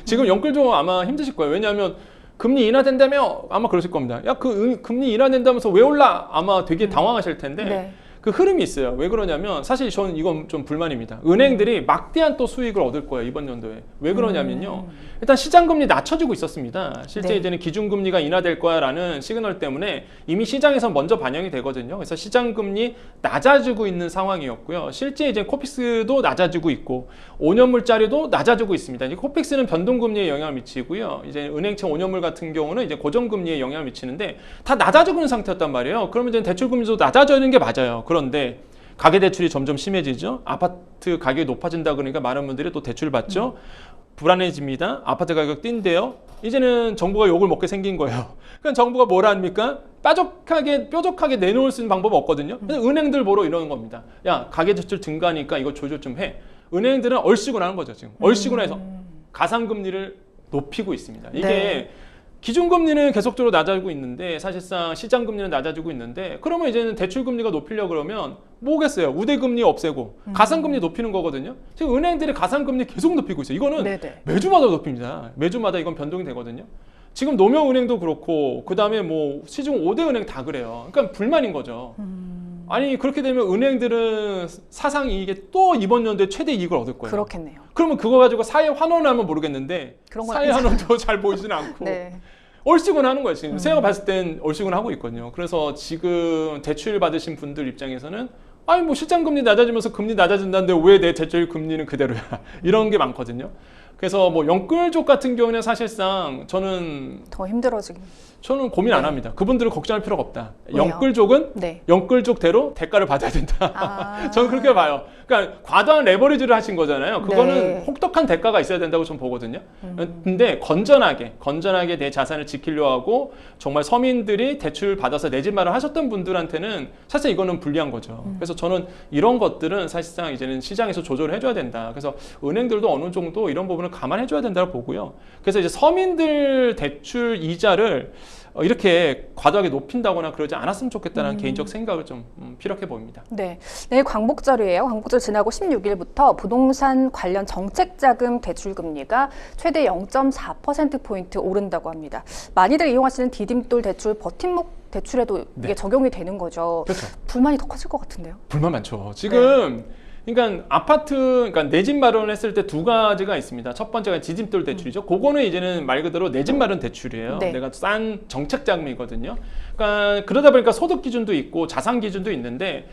지금 영끌족 아마 힘드실 거예요. 왜냐하면 금리 인하된다며 아마 그러실 겁니다. 야, 금리 인하된다면서 왜 올라? 아마 되게 당황하실 텐데.
네.
그 흐름이 있어요. 왜 그러냐면 사실 저는 이건 좀 불만입니다. 은행들이 막대한 또 수익을 얻을 거예요, 이번 연도에. 왜 그러냐면요. 일단 시장금리 낮춰지고 있었습니다. 실제
네.
이제는 기준금리가 인하될 거야라는 시그널 때문에 이미 시장에서 먼저 반영이 되거든요. 그래서 시장금리 낮아지고 있는 상황이었고요. 실제 이제 코픽스도 낮아지고 있고 5년물짜리도 낮아지고 있습니다. 이제 코픽스는 변동금리에 영향을 미치고요. 이제 은행채 5년물 같은 경우는 이제 고정금리에 영향을 미치는데 다 낮아지고 있는 상태였단 말이에요. 그러면 이제 대출금리도 낮아지는 게 맞아요. 그런데 가계대출이 점점 심해지죠. 아파트 가격이 높아진다 그러니까 많은 분들이 또 대출을 받죠. 불안해집니다. 아파트 가격 뛴대요. 이제는 정부가 욕을 먹게 생긴 거예요. 그러니까 정부가 뭘 합니까? 뾰족하게 내놓을 수 있는 방법은 없거든요. 그래서 은행들 보러 이러는 겁니다. 야, 가계대출 증가하니까 이거 조절 좀 해. 은행들은 얼씨구 나는 거죠. 지금 얼씨구 해서 가상금리를 높이고 있습니다. 이게
네.
기준금리는 계속적으로 낮아지고 있는데 사실상 시장금리는 낮아지고 있는데 그러면 이제는 대출금리가 높이려고 그러면 뭐겠어요? 우대금리 없애고 가상금리 높이는 거거든요. 지금 은행들이 가상금리 계속 높이고 있어요. 이거는
네네.
매주마다 높입니다. 매주마다 이건 변동이 되거든요. 지금 노명은행도 그렇고 그 다음에 뭐 시중 5대 은행 다 그래요. 그러니까 불만인 거죠. 아니 그렇게 되면 은행들은 사상 이익에 또 이번 연도에 최대 이익을 얻을 거예요.
그렇겠네요.
그러면 그거 가지고 사회 환원을 하면 모르겠는데
그런 건
사회 환원도 잘 보이지는 않고
네.
얼씨군 하는 거예요. 지금 제가 봤을 땐 얼씨군 하고 있거든요. 그래서 지금 대출 받으신 분들 입장에서는 아니 뭐 실장금리 낮아지면서 금리 낮아진다는데 왜 내 대출 금리는 그대로야 이런 게 많거든요. 그래서 뭐 영끌족 같은 경우는 사실상
더 힘들어지긴.
저는 고민 안 합니다. 그분들은 걱정할 필요가 없다.
왜요?
영끌족은
네.
영끌족대로 대가를 받아야 된다.
아.
저는 그렇게 봐요. 그러니까 과도한 레버리지를 하신 거잖아요. 그거는
네.
혹독한 대가가 있어야 된다고 저는 보거든요. 근데 건전하게 내 자산을 지키려고 하고 정말 서민들이 대출 받아서 내 집 마련하셨던 분들한테는 사실 이거는 불리한 거죠. 그래서 저는 이런 것들은 사실상 이제는 시장에서 조절을 해줘야 된다. 그래서 은행들도 어느 정도 이런 부분을 감안해줘야 된다고 보고요. 그래서 이제 서민들 대출 이자를 이렇게 과도하게 높인다거나 그러지 않았으면 좋겠다는 개인적 생각을 좀 피력해 보입니다.
네. 내일 광복절이에요. 광복절 지나고 16일부터 부동산 관련 정책자금 대출금리가 최대 0.4%포인트 오른다고 합니다. 많이들 이용하시는 디딤돌 대출, 버팀목 대출에도 이게
네.
적용이 되는 거죠.
그렇죠.
불만이 더 커질 것 같은데요.
불만 많죠. 지금 그러니까 아파트, 그러니까 내 집 마련을 했을 때 두 가지가 있습니다. 첫 번째가 디딤돌 대출이죠. 그거는 이제는 말 그대로 내 집 마련 대출이에요.
네.
내가 싼 정책 자금이거든요. 그러니까 그러다 보니까 소득 기준도 있고 자산 기준도 있는데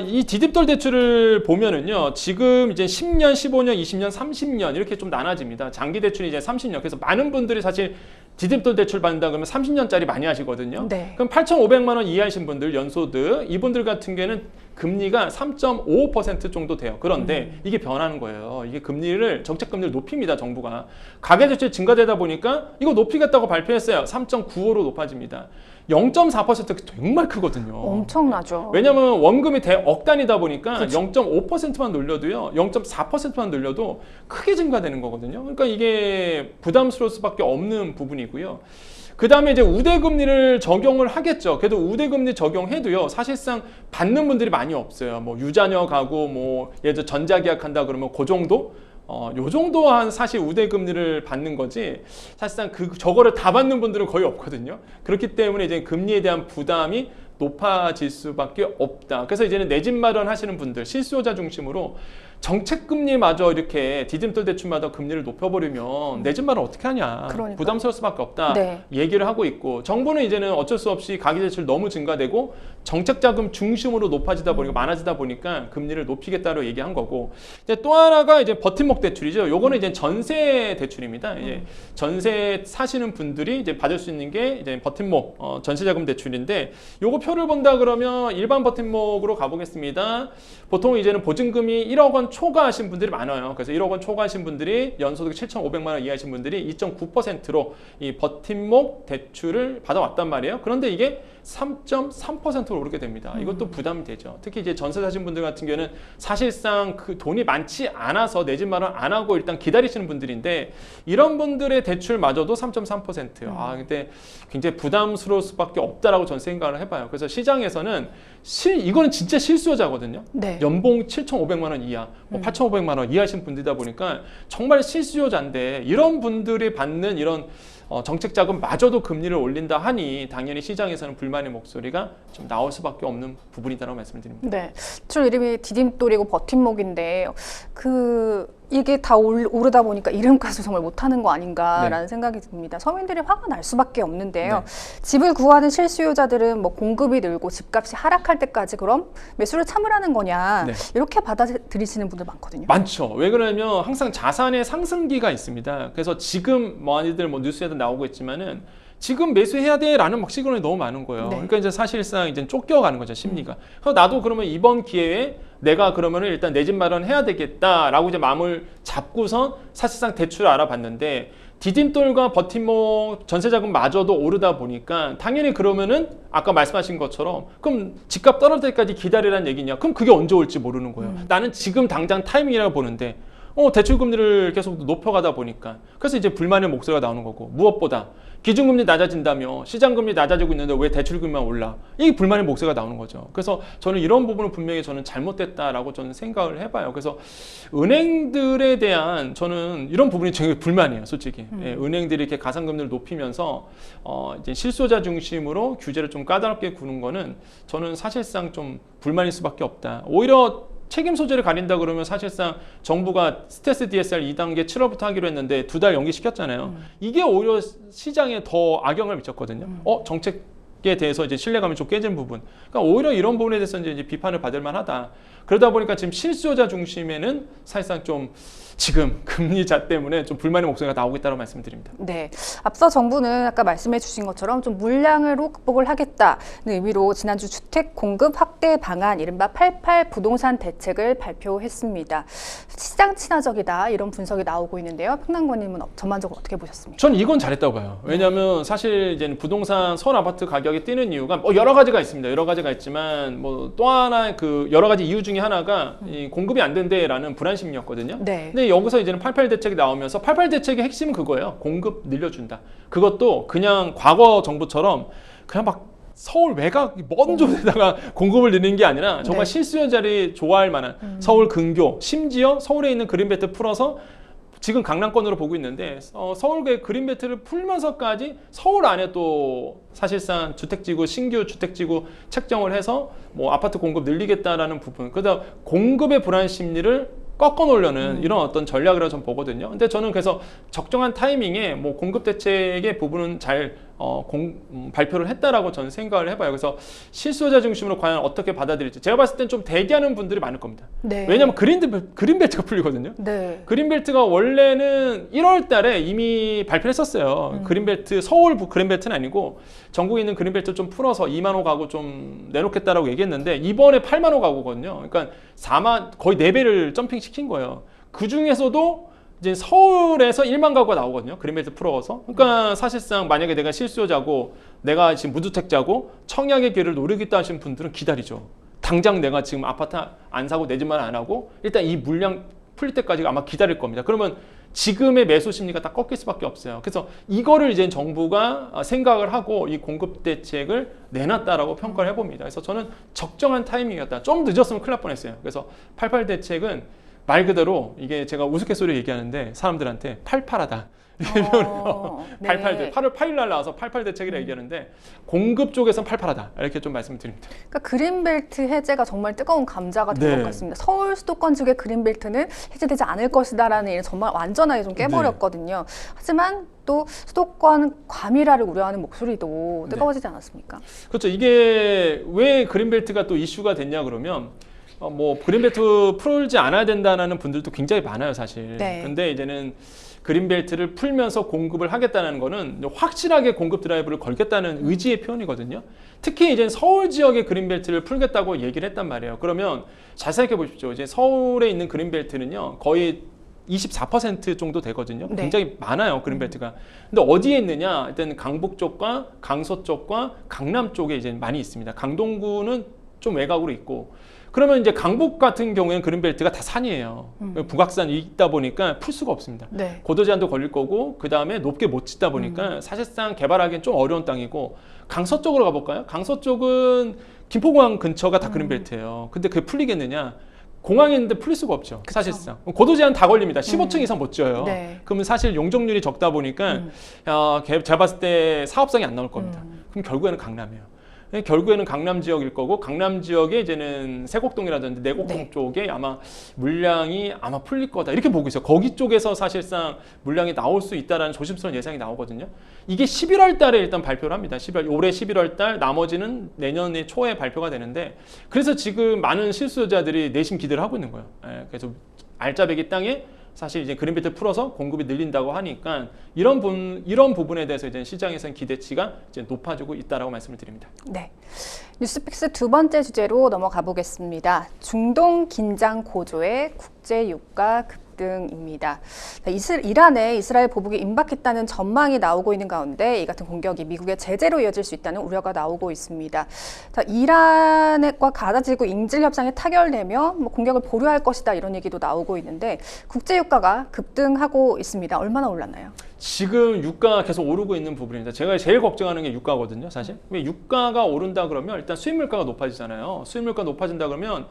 이 디딤돌 대출을 보면은요, 지금 이제 10년, 15년, 20년, 30년 이렇게 좀 나눠집니다. 장기 대출이 이제 30년. 그래서 많은 분들이 사실 디딤돌 대출 받는다 그러면 30년짜리 많이 하시거든요.
네.
그럼 8,500만 원 이하이신 분들 연소득 이분들 같은 경우에는 금리가 3.55% 정도 돼요. 그런데 이게 변하는 거예요. 이게 금리를 정책 금리를 높입니다. 정부가 가계대출 증가되다 보니까 이거 높이겠다고 발표했어요. 3.95로 높아집니다. 0.4%가 정말 크거든요.
엄청나죠.
왜냐하면 원금이 대억 단위다 보니까
그쵸.
0.5%만 늘려도요, 0.4%만 늘려도 크게 증가되는 거거든요. 그러니까 이게 부담스러울 수밖에 없는 부분이고요. 그 다음에 이제 우대금리를 적용을 하겠죠. 그래도 우대금리 적용해도요, 사실상 받는 분들이 많이 없어요. 뭐 유자녀 가구, 뭐 예를 들어 전자계약한다 그러면 그 정도? 요 정도 한 사실 우대금리를 받는 거지 사실상 저거를 다 받는 분들은 거의 없거든요. 그렇기 때문에 이제 금리에 대한 부담이 높아질 수밖에 없다. 그래서 이제는 내 집 마련 하시는 분들, 실수요자 중심으로 정책금리마저 이렇게 디딤돌 대출마다 금리를 높여버리면 내 집 마련 어떻게 하냐.
그러니까요.
부담스러울 수밖에 없다.
네.
얘기를 하고 있고 정부는 이제는 어쩔 수 없이 가계대출 너무 증가되고 정책자금 중심으로 높아지다 보니까 많아지다 보니까 금리를 높이겠다고 얘기한 거고 이제 또 하나가 이제 버팀목 대출이죠. 요거는 이제 전세 대출입니다. 이제 전세 사시는 분들이 이제 받을 수 있는 게 이제 버팀목 전세자금 대출인데 요거 표를 본다 그러면 일반 버팀목으로 가보겠습니다. 보통 이제는 보증금이 1억 원 초과하신 분들이 많아요. 그래서 1억 원 초과하신 분들이 연소득이 7,500만 원 이하이신 분들이 2.9%로 이 버팀목 대출을 받아왔단 말이에요. 그런데 이게 3.3%로 오르게 됩니다. 이것도 부담이 되죠. 특히 이제 전세 사신 분들 같은 경우는 사실상 그 돈이 많지 않아서 내 집 마련 안 하고 일단 기다리시는 분들인데 이런 분들의 대출마저도 3.3%예요. 아, 근데 굉장히 부담스러울 수밖에 없다라고 전 생각을 해봐요. 그래서 시장에서는 이거는 진짜 실수요자거든요.
네.
연봉 7,500만 원 이하, 뭐 8,500만 원 이하신 분들이다 보니까 정말 실수요자인데 이런 분들이 받는 이런 정책 자금마저도 금리를 올린다 하니 당연히 시장에서는 불만의 목소리가 좀 나올 수밖에 없는 부분이다라고 말씀을 드립니다.
네, 출 이름이 디딤돌이고 버팀목인데 이게 다 오르다 보니까 이름값을 정말 못하는 거 아닌가라는 생각이 듭니다. 서민들이 화가 날 수밖에 없는데요. 집을 구하는 실수요자들은 뭐 공급이 늘고 집값이 하락할 때까지 그럼 매수를 참으라는 거냐 이렇게 받아들이시는 분들 많거든요.
많죠. 왜 그러냐면 항상 자산의 상승기가 있습니다. 그래서 지금 많이들 뭐 뉴스에도 나오고 있지만은 지금 매수해야 돼라는 막 시그널이 너무 많은 거예요. 그러니까 이제 사실상 이제 쫓겨가는 거죠, 심리가. 그래서 나도 그러면 이번 기회에 내가 그러면은 일단 내 집 마련해야 되겠다라고 이제 마음을 잡고선 사실상 대출을 알아봤는데 디딤돌과 버팀목 전세자금마저도 오르다 보니까 당연히 그러면은 아까 말씀하신 것처럼 그럼 집값 떨어질 때까지 기다리라는 얘기냐? 그럼 그게 언제 올지 모르는 거예요. 나는 지금 당장 타이밍이라고 보는데 대출 금리를 계속 높여가다 보니까 그래서 이제 불만의 목소리가 나오는 거고 무엇보다 기준금리 낮아진다며 시장금리 낮아지고 있는데 왜 대출금리만 올라? 이게 불만의 목소리가 나오는 거죠. 그래서 저는 이런 부분은 분명히 저는 잘못됐다라고 저는 생각을 해봐요. 그래서 은행들에 대한 저는 이런 부분이 되게 불만이에요, 솔직히. 예, 은행들이 이렇게 가상금리를 높이면서 이제 실소자 중심으로 규제를 좀 까다롭게 구는 거는 저는 사실상 좀 불만일 수밖에 없다. 오히려 책임 소재를 가린다 그러면 사실상 정부가 스트레스 DSR 2단계 7월부터 하기로 했는데 2달 연기시켰잖아요. 이게 오히려 시장에 더 악영향을 미쳤거든요. 정책에 대해서 이제 신뢰감이 좀 깨진 부분. 그러니까 오히려 이런 부분에 대해서 이제 비판을 받을 만하다. 그러다 보니까 지금 실수요자 중심에는 사실상 좀 지금 금리자 때문에 좀 불만의 목소리가 나오고 있다고 말씀드립니다.
네, 앞서 정부는 아까 말씀해 주신 것처럼 좀 물량으로 극복을 하겠다는 의미로 지난주 주택 공급 확대 방안, 이른바 88 부동산 대책을 발표했습니다. 시장 친화적이다 이런 분석이 나오고 있는데요. 평론가님은 전반적으로 어떻게 보셨습니까?
전 이건 잘했다고 봐요. 왜냐하면 사실 이제 부동산 서울 아파트 가격이 뛰는 이유가 여러 가지가 있습니다. 여러 가지가 있지만 또 하나 그 여러 가지 이유 중에 하나가 이 공급이 안 된대라는 불안 심리였거든요. 근데 여기서 이제는 88 대책이 나오면서 88 대책의 핵심은 그거예요. 공급 늘려준다. 그것도 그냥 과거 정부처럼 그냥 막 서울 외곽 먼 곳에다가 공급을 늘리는 게 아니라 정말 실수요자들이 좋아할 만한 서울 근교, 심지어 서울에 있는 그린벨트 풀어서 지금 강남권으로 보고 있는데 서울의 그린벨트를 풀면서까지 서울 안에 또 사실상 주택지구, 신규 주택지구 책정을 해서 뭐 아파트 공급 늘리겠다라는 부분, 그러다 공급의 불안 심리를 꺾어 놓으려는 이런 어떤 전략이라고 저는 보거든요. 근데 저는 그래서 적정한 타이밍에 뭐 공급 대책의 부분은 잘 발표를 했다라고 저는 생각을 해봐요. 그래서 실수요자 중심으로 과연 어떻게 받아들일지 제가 봤을 땐 좀 대기하는 분들이 많을 겁니다. 왜냐하면 그린벨트가 풀리거든요. 그린벨트가 원래는 1월 달에 이미 발표를 했었어요. 그린벨트, 서울 그린벨트는 아니고 전국에 있는 그린벨트 좀 풀어서 2만 호 가구 좀 내놓겠다라고 얘기했는데 이번에 8만 호 가구거든요. 그러니까 거의 4배를 점핑 시킨 거예요. 그 중에서도 이제 서울에서 1만 가구가 나오거든요. 그린벨트 풀어서. 그러니까 사실상 만약에 내가 실수요자고 내가 지금 무주택자고 청약의 기회를 노리겠다 하시는 분들은 기다리죠. 당장 내가 지금 아파트 안 사고 내 집만 안 하고 일단 이 물량 풀릴 때까지 아마 기다릴 겁니다. 그러면 지금의 매수 심리가 다 꺾일 수밖에 없어요. 그래서 이거를 이제 정부가 생각을 하고 이 공급 대책을 내놨다라고 평가를 해봅니다. 그래서 저는 적정한 타이밍이었다. 좀 늦었으면 큰일 날 뻔했어요. 그래서 88 대책은 말 그대로 이게 제가 우스갯소리 얘기하는데 사람들한테 팔팔하다. 일명으로 8월 8일 날 나와서 88 대책이라 얘기하는데 공급 쪽에서는 팔팔하다 이렇게 좀 말씀드립니다.
그러니까 그린벨트 해제가 정말 뜨거운 감자가 된 것 같습니다. 서울 수도권 쪽의 그린벨트는 해제되지 않을 것이다라는 얘기는 정말 완전하게 좀 깨버렸거든요. 하지만 또 수도권 과밀화를 우려하는 목소리도 뜨거워지지 않았습니까?
그렇죠. 이게 왜 그린벨트가 또 이슈가 됐냐 그러면 뭐 그린벨트 풀지 않아야 된다는 분들도 굉장히 많아요, 사실. 근데 이제는 그린벨트를 풀면서 공급을 하겠다는 거는 확실하게 공급 드라이브를 걸겠다는 의지의 표현이거든요. 특히 이제 서울 지역의 그린벨트를 풀겠다고 얘기를 했단 말이에요. 그러면 잘 생각해 보십시오. 이제 서울에 있는 그린벨트는요, 거의 24% 정도 되거든요. 굉장히 많아요, 그린벨트가. 근데 어디에 있느냐? 일단 강북 쪽과 강서 쪽과 강남 쪽에 이제 많이 있습니다. 강동구는 좀 외곽으로 있고. 그러면 이제 강북 같은 경우에는 그린벨트가 다 산이에요. 북악산이 있다 보니까 풀 수가 없습니다. 고도 제한도 걸릴 거고 그 다음에 높게 못 짓다 보니까 사실상 개발하기엔 좀 어려운 땅이고 강서 쪽으로 가볼까요? 강서 쪽은 김포공항 근처가 다 그린벨트예요. 근데 그게 풀리겠느냐? 공항에 있는데 풀릴 수가 없죠.
그쵸.
사실상. 고도 제한 다 걸립니다. 15층 이상 못 지어요.
네.
그러면 사실 용적률이 적다 보니까 제가 봤을 때 사업성이 안 나올 겁니다. 그럼 결국에는 강남이에요. 결국에는 강남 지역일 거고 강남 지역에 이제는 세곡동이라든지 내곡동
네.
쪽에 아마 물량이 아마 풀릴 거다 이렇게 보고 있어요. 거기 쪽에서 사실상 물량이 나올 수 있다라는 조심스러운 예상이 나오거든요. 이게 11월 달에 일단 발표를 합니다. 올해 11월 달 나머지는 내년의 초에 발표가 되는데 그래서 지금 많은 실수요자들이 내심 기대를 하고 있는 거예요. 그래서 알짜배기 땅에 사실 이제 그린벨트 풀어서 공급이 늘린다고 하니까 이런 부분에 대해서 이제 시장에서는 기대치가 이제 높아지고 있다라고 말씀을 드립니다.
네. 뉴스픽스 두 번째 주제로 넘어가 보겠습니다. 중동 긴장 고조에 국제 유가 급등입니다. 이란에 이스라엘 보복이 임박했다는 전망이 나오고 있는 가운데 이 같은 공격이 미국의 제재로 이어질 수 있다는 우려가 나오고 있습니다. 자, 이란과 가자 지구 인질 협상에 타결되면 공격을 보류할 것이다 이런 얘기도 나오고 있는데 국제 유가가 급등하고 있습니다. 얼마나 올랐나요?
지금 유가가 계속 오르고 있는 부분입니다. 제가 제일 걱정하는 게 유가거든요, 사실. 왜 유가가 오른다 그러면 일단 수입 물가가 높아지잖아요. 수입 물가 높아진다 그러면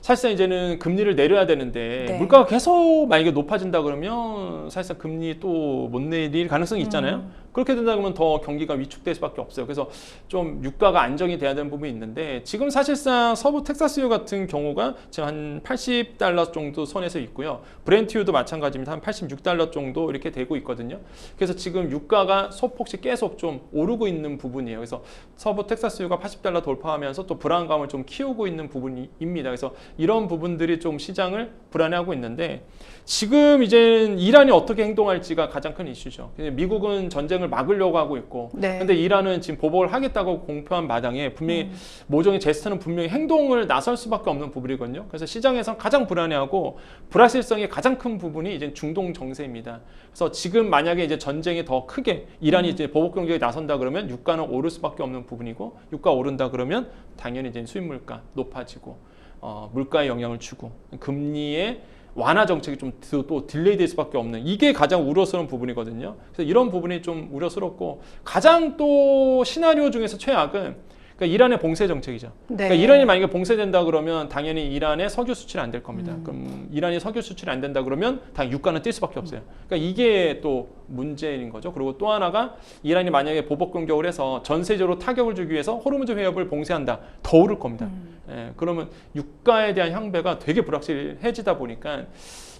사실상 이제는 금리를 내려야 되는데
네.
물가가 계속 만약에 높아진다 그러면 사실상 금리 또 못 내릴 가능성이 있잖아요. 그렇게 된다 그러면 더 경기가 위축될 수밖에 없어요. 그래서 좀 유가가 안정이 돼야 되는 부분이 있는데 지금 사실상 서부 텍사스유 같은 경우가 지금 한 $80 정도 선에서 있고요. 브렌트유도 마찬가지입니다. 한 $86 정도 이렇게 되고 있거든요. 그래서 지금 유가가 소폭씩 계속 좀 오르고 있는 부분이에요. 그래서 서부 텍사스유가 $80 돌파하면서 또 불안감을 좀 키우고 있는 부분입니다. 그래서 이런 부분들이 좀 시장을 불안해하고 있는데 지금 이제 이란이 어떻게 행동할지가 가장 큰 이슈죠. 미국은 전쟁을 막으려고 하고 있고,
네.
근데 이란은 지금 보복을 하겠다고 공표한 마당에 분명히 모종의 제스처는 분명히 행동을 나설 수밖에 없는 부분이거든요. 그래서 시장에서 가장 불안해하고 불확실성이 가장 큰 부분이 이제 중동 정세입니다. 그래서 지금 만약에 이제 전쟁이 더 크게 이란이 이제 보복 공격에 나선다 그러면 유가는 오를 수밖에 없는 부분이고, 유가 오른다 그러면 당연히 이제 수입 물가 높아지고, 물가에 영향을 주고 금리의 완화 정책이 좀 또 딜레이 될 수밖에 없는 이게 가장 우려스러운 부분이거든요. 그래서 이런 부분이 좀 우려스럽고 가장 또 시나리오 중에서 최악은 그러니까 이란의 봉쇄 정책이죠.
네.
그러니까 이란이 만약에 봉쇄된다 그러면 당연히 이란의 석유 수출이 안 될 겁니다. 그럼 이란이 석유 수출이 안 된다 그러면 당연히 유가는 뛸 수밖에 없어요. 그러니까 이게 또 문제인 거죠. 그리고 또 하나가 이란이 만약에 보복 공격을 해서 전세적으로 타격을 주기 위해서 호르무즈 해협을 봉쇄한다. 더 오를 겁니다. 그러면 유가에 대한 향배가 되게 불확실해지다 보니까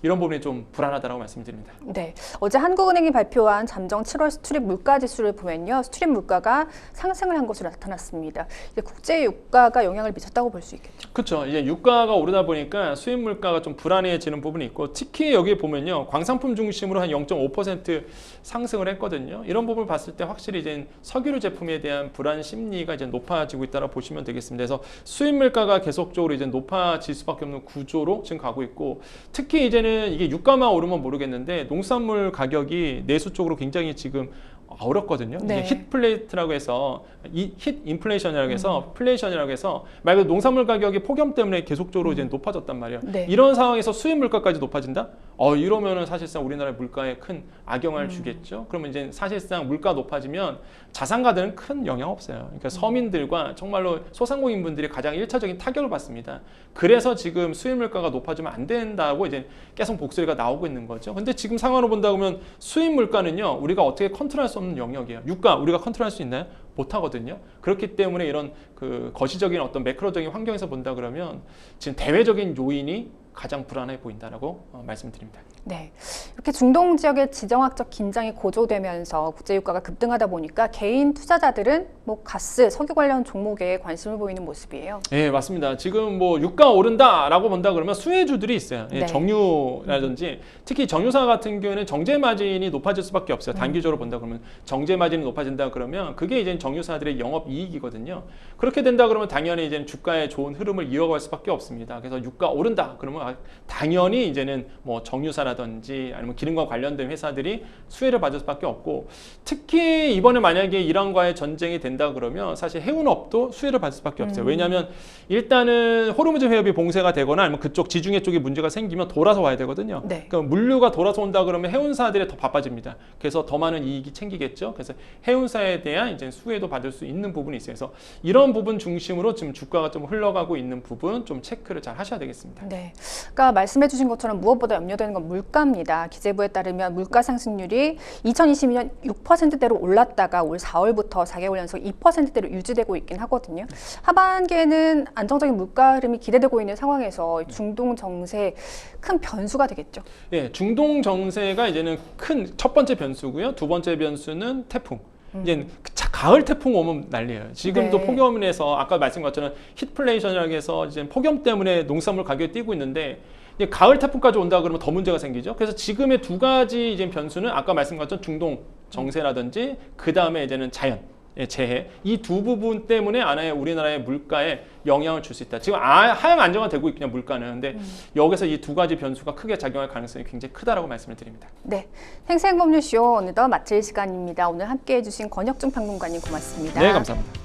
이런 부분이 좀 불안하다라고 말씀드립니다.
네, 어제 한국은행이 발표한 잠정 7월 수출입 물가 지수를 보면요, 수출입 물가가 상승을 한 것으로 나타났습니다. 이제 국제 유가가 영향을 미쳤다고 볼 수 있겠죠.
그렇죠. 이제 유가가 오르다 보니까 수입 물가가 좀 불안해지는 부분이 있고, 특히 여기 보면요, 광산품 중심으로 한 0.5% 상승을 했거든요. 이런 부분을 봤을 때 확실히 이제 석유류 제품에 대한 불안 심리가 이제 높아지고 있다고 보시면 되겠습니다. 그래서 수입 물가가 계속적으로 이제 높아질 수밖에 없는 구조로 지금 가고 있고, 특히 이제는 이게 유가만 오르면 모르겠는데 농산물 가격이 내수 쪽으로 굉장히 지금 어렵거든요.
네.
이게 힛플레이트라고 해서 힛 인플레이션이라고 해서 플레이션이라고 해서 말 그대로 농산물 가격이 폭염 때문에 계속적으로 이제 높아졌단 말이에요.
네.
이런 상황에서 수입 물가까지 높아진다? 이러면은 사실상 우리나라의 물가에 큰 악영향을 주겠죠. 그러면 이제 사실상 물가 높아지면 자산가들은 큰 영향 없어요. 그러니까 서민들과 정말로 소상공인분들이 가장 1차적인 타격을 받습니다. 그래서 지금 수입 물가가 높아지면 안 된다고 이제 계속 목소리가 나오고 있는 거죠. 근데 지금 상황으로 본다 보면 수입 물가는요, 우리가 어떻게 컨트롤할 수 없는 영역이에요. 유가 우리가 컨트롤할 수 있나요? 못하거든요. 그렇기 때문에 이런 그 거시적인 어떤 매크로적인 환경에서 본다 그러면 지금 대외적인 요인이 가장 불안해 보인다라고 말씀드립니다.
네, 이렇게 중동 지역의 지정학적 긴장이 고조되면서 국제 유가가 급등하다 보니까 개인 투자자들은 가스, 석유 관련 종목에 관심을 보이는 모습이에요.
네, 맞습니다. 지금 유가 오른다라고 본다 그러면 수혜주들이 있어요.
네.
정유라든지 특히 정유사 같은 경우에는 정제 마진이 높아질 수밖에 없어요. 단기적으로 본다 그러면 정제 마진이 높아진다 그러면 그게 이제 정유사들의 영업 이익이거든요. 그렇게 된다 그러면 당연히 이제 주가의 좋은 흐름을 이어갈 수밖에 없습니다. 그래서 유가 오른다 그러면 당연히 이제는 정유사라든지 아니면 기름과 관련된 회사들이 수혜를 받을 수밖에 없고, 특히 이번에 만약에 이란과의 전쟁이 된다 그러면 사실 해운업도 수혜를 받을 수밖에 없어요. 왜냐하면 일단은 호르무즈 해협이 봉쇄가 되거나 아니면 그쪽 지중해 쪽에 문제가 생기면 돌아서 와야 되거든요.
네.
그러니까 물류가 돌아서 온다 그러면 해운사들이 더 바빠집니다. 그래서 더 많은 이익이 챙기겠죠. 그래서 해운사에 대한 이제 수혜도 받을 수 있는 부분이 있어요. 그래서 이런 부분 중심으로 지금 주가가 좀 흘러가고 있는 부분 좀 체크를 잘 하셔야 되겠습니다.
네. 그러니까 말씀해 주신 것처럼 무엇보다 염려되는 건 물가입니다. 기재부에 따르면 물가 상승률이 2022년 6%대로 올랐다가 올 4월부터 4개월 연속 2%대로 유지되고 있긴 하거든요. 하반기에는 안정적인 물가 흐름이 기대되고 있는 상황에서 중동 정세 큰 변수가 되겠죠.
예, 중동 정세가 이제는 큰 첫 번째 변수고요. 두 번째 변수는 태풍. 이제 가을 태풍 오면 난리예요. 지금도
네.
폭염에서 아까 말씀드린 것처럼 히트플레이션이라고 해서 이제 폭염 때문에 농산물 가격이 뛰고 있는데 이제 가을 태풍까지 온다 그러면 더 문제가 생기죠. 그래서 지금의 두 가지 이제 변수는 아까 말씀드린 것처럼 중동 정세라든지 그 다음에 이제는 자연. 예, 재해 이 두 부분 때문에 아예 우리나라의 물가에 영향을 줄 수 있다. 지금 하향 안정화되고 있냐 물가는. 근데 여기서 이 두 가지 변수가 크게 작용할 가능성이 굉장히 크다라고 말씀을 드립니다.
네, 생생법률쇼 어느덧 마칠 시간입니다. 오늘 함께해 주신 권혁중 평론가님 고맙습니다.
네, 감사합니다.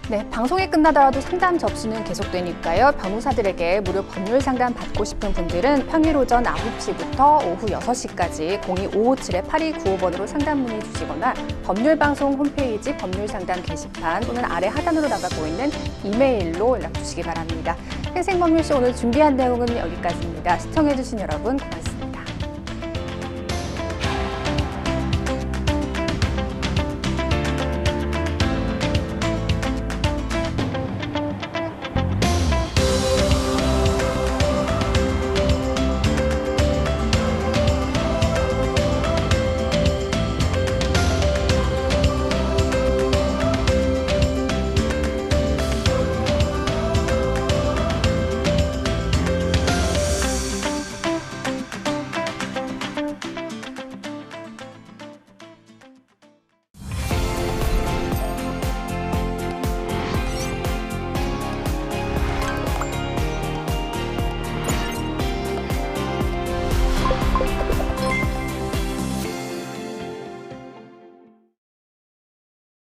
네, 방송이 끝나더라도 상담 접수는 계속되니까요. 변호사들에게 무료 법률 상담 받고 싶은 분들은 평일 오전 9시부터 오후 6시까지 02557-8295번으로 상담 문의 주시거나 법률방송 홈페이지 법률상담 게시판 또는 아래 하단으로 나가고 있는 이메일로 연락 주시기 바랍니다. 생생법률쇼 오늘 준비한 내용은 여기까지입니다. 시청해주신 여러분 고맙습니다.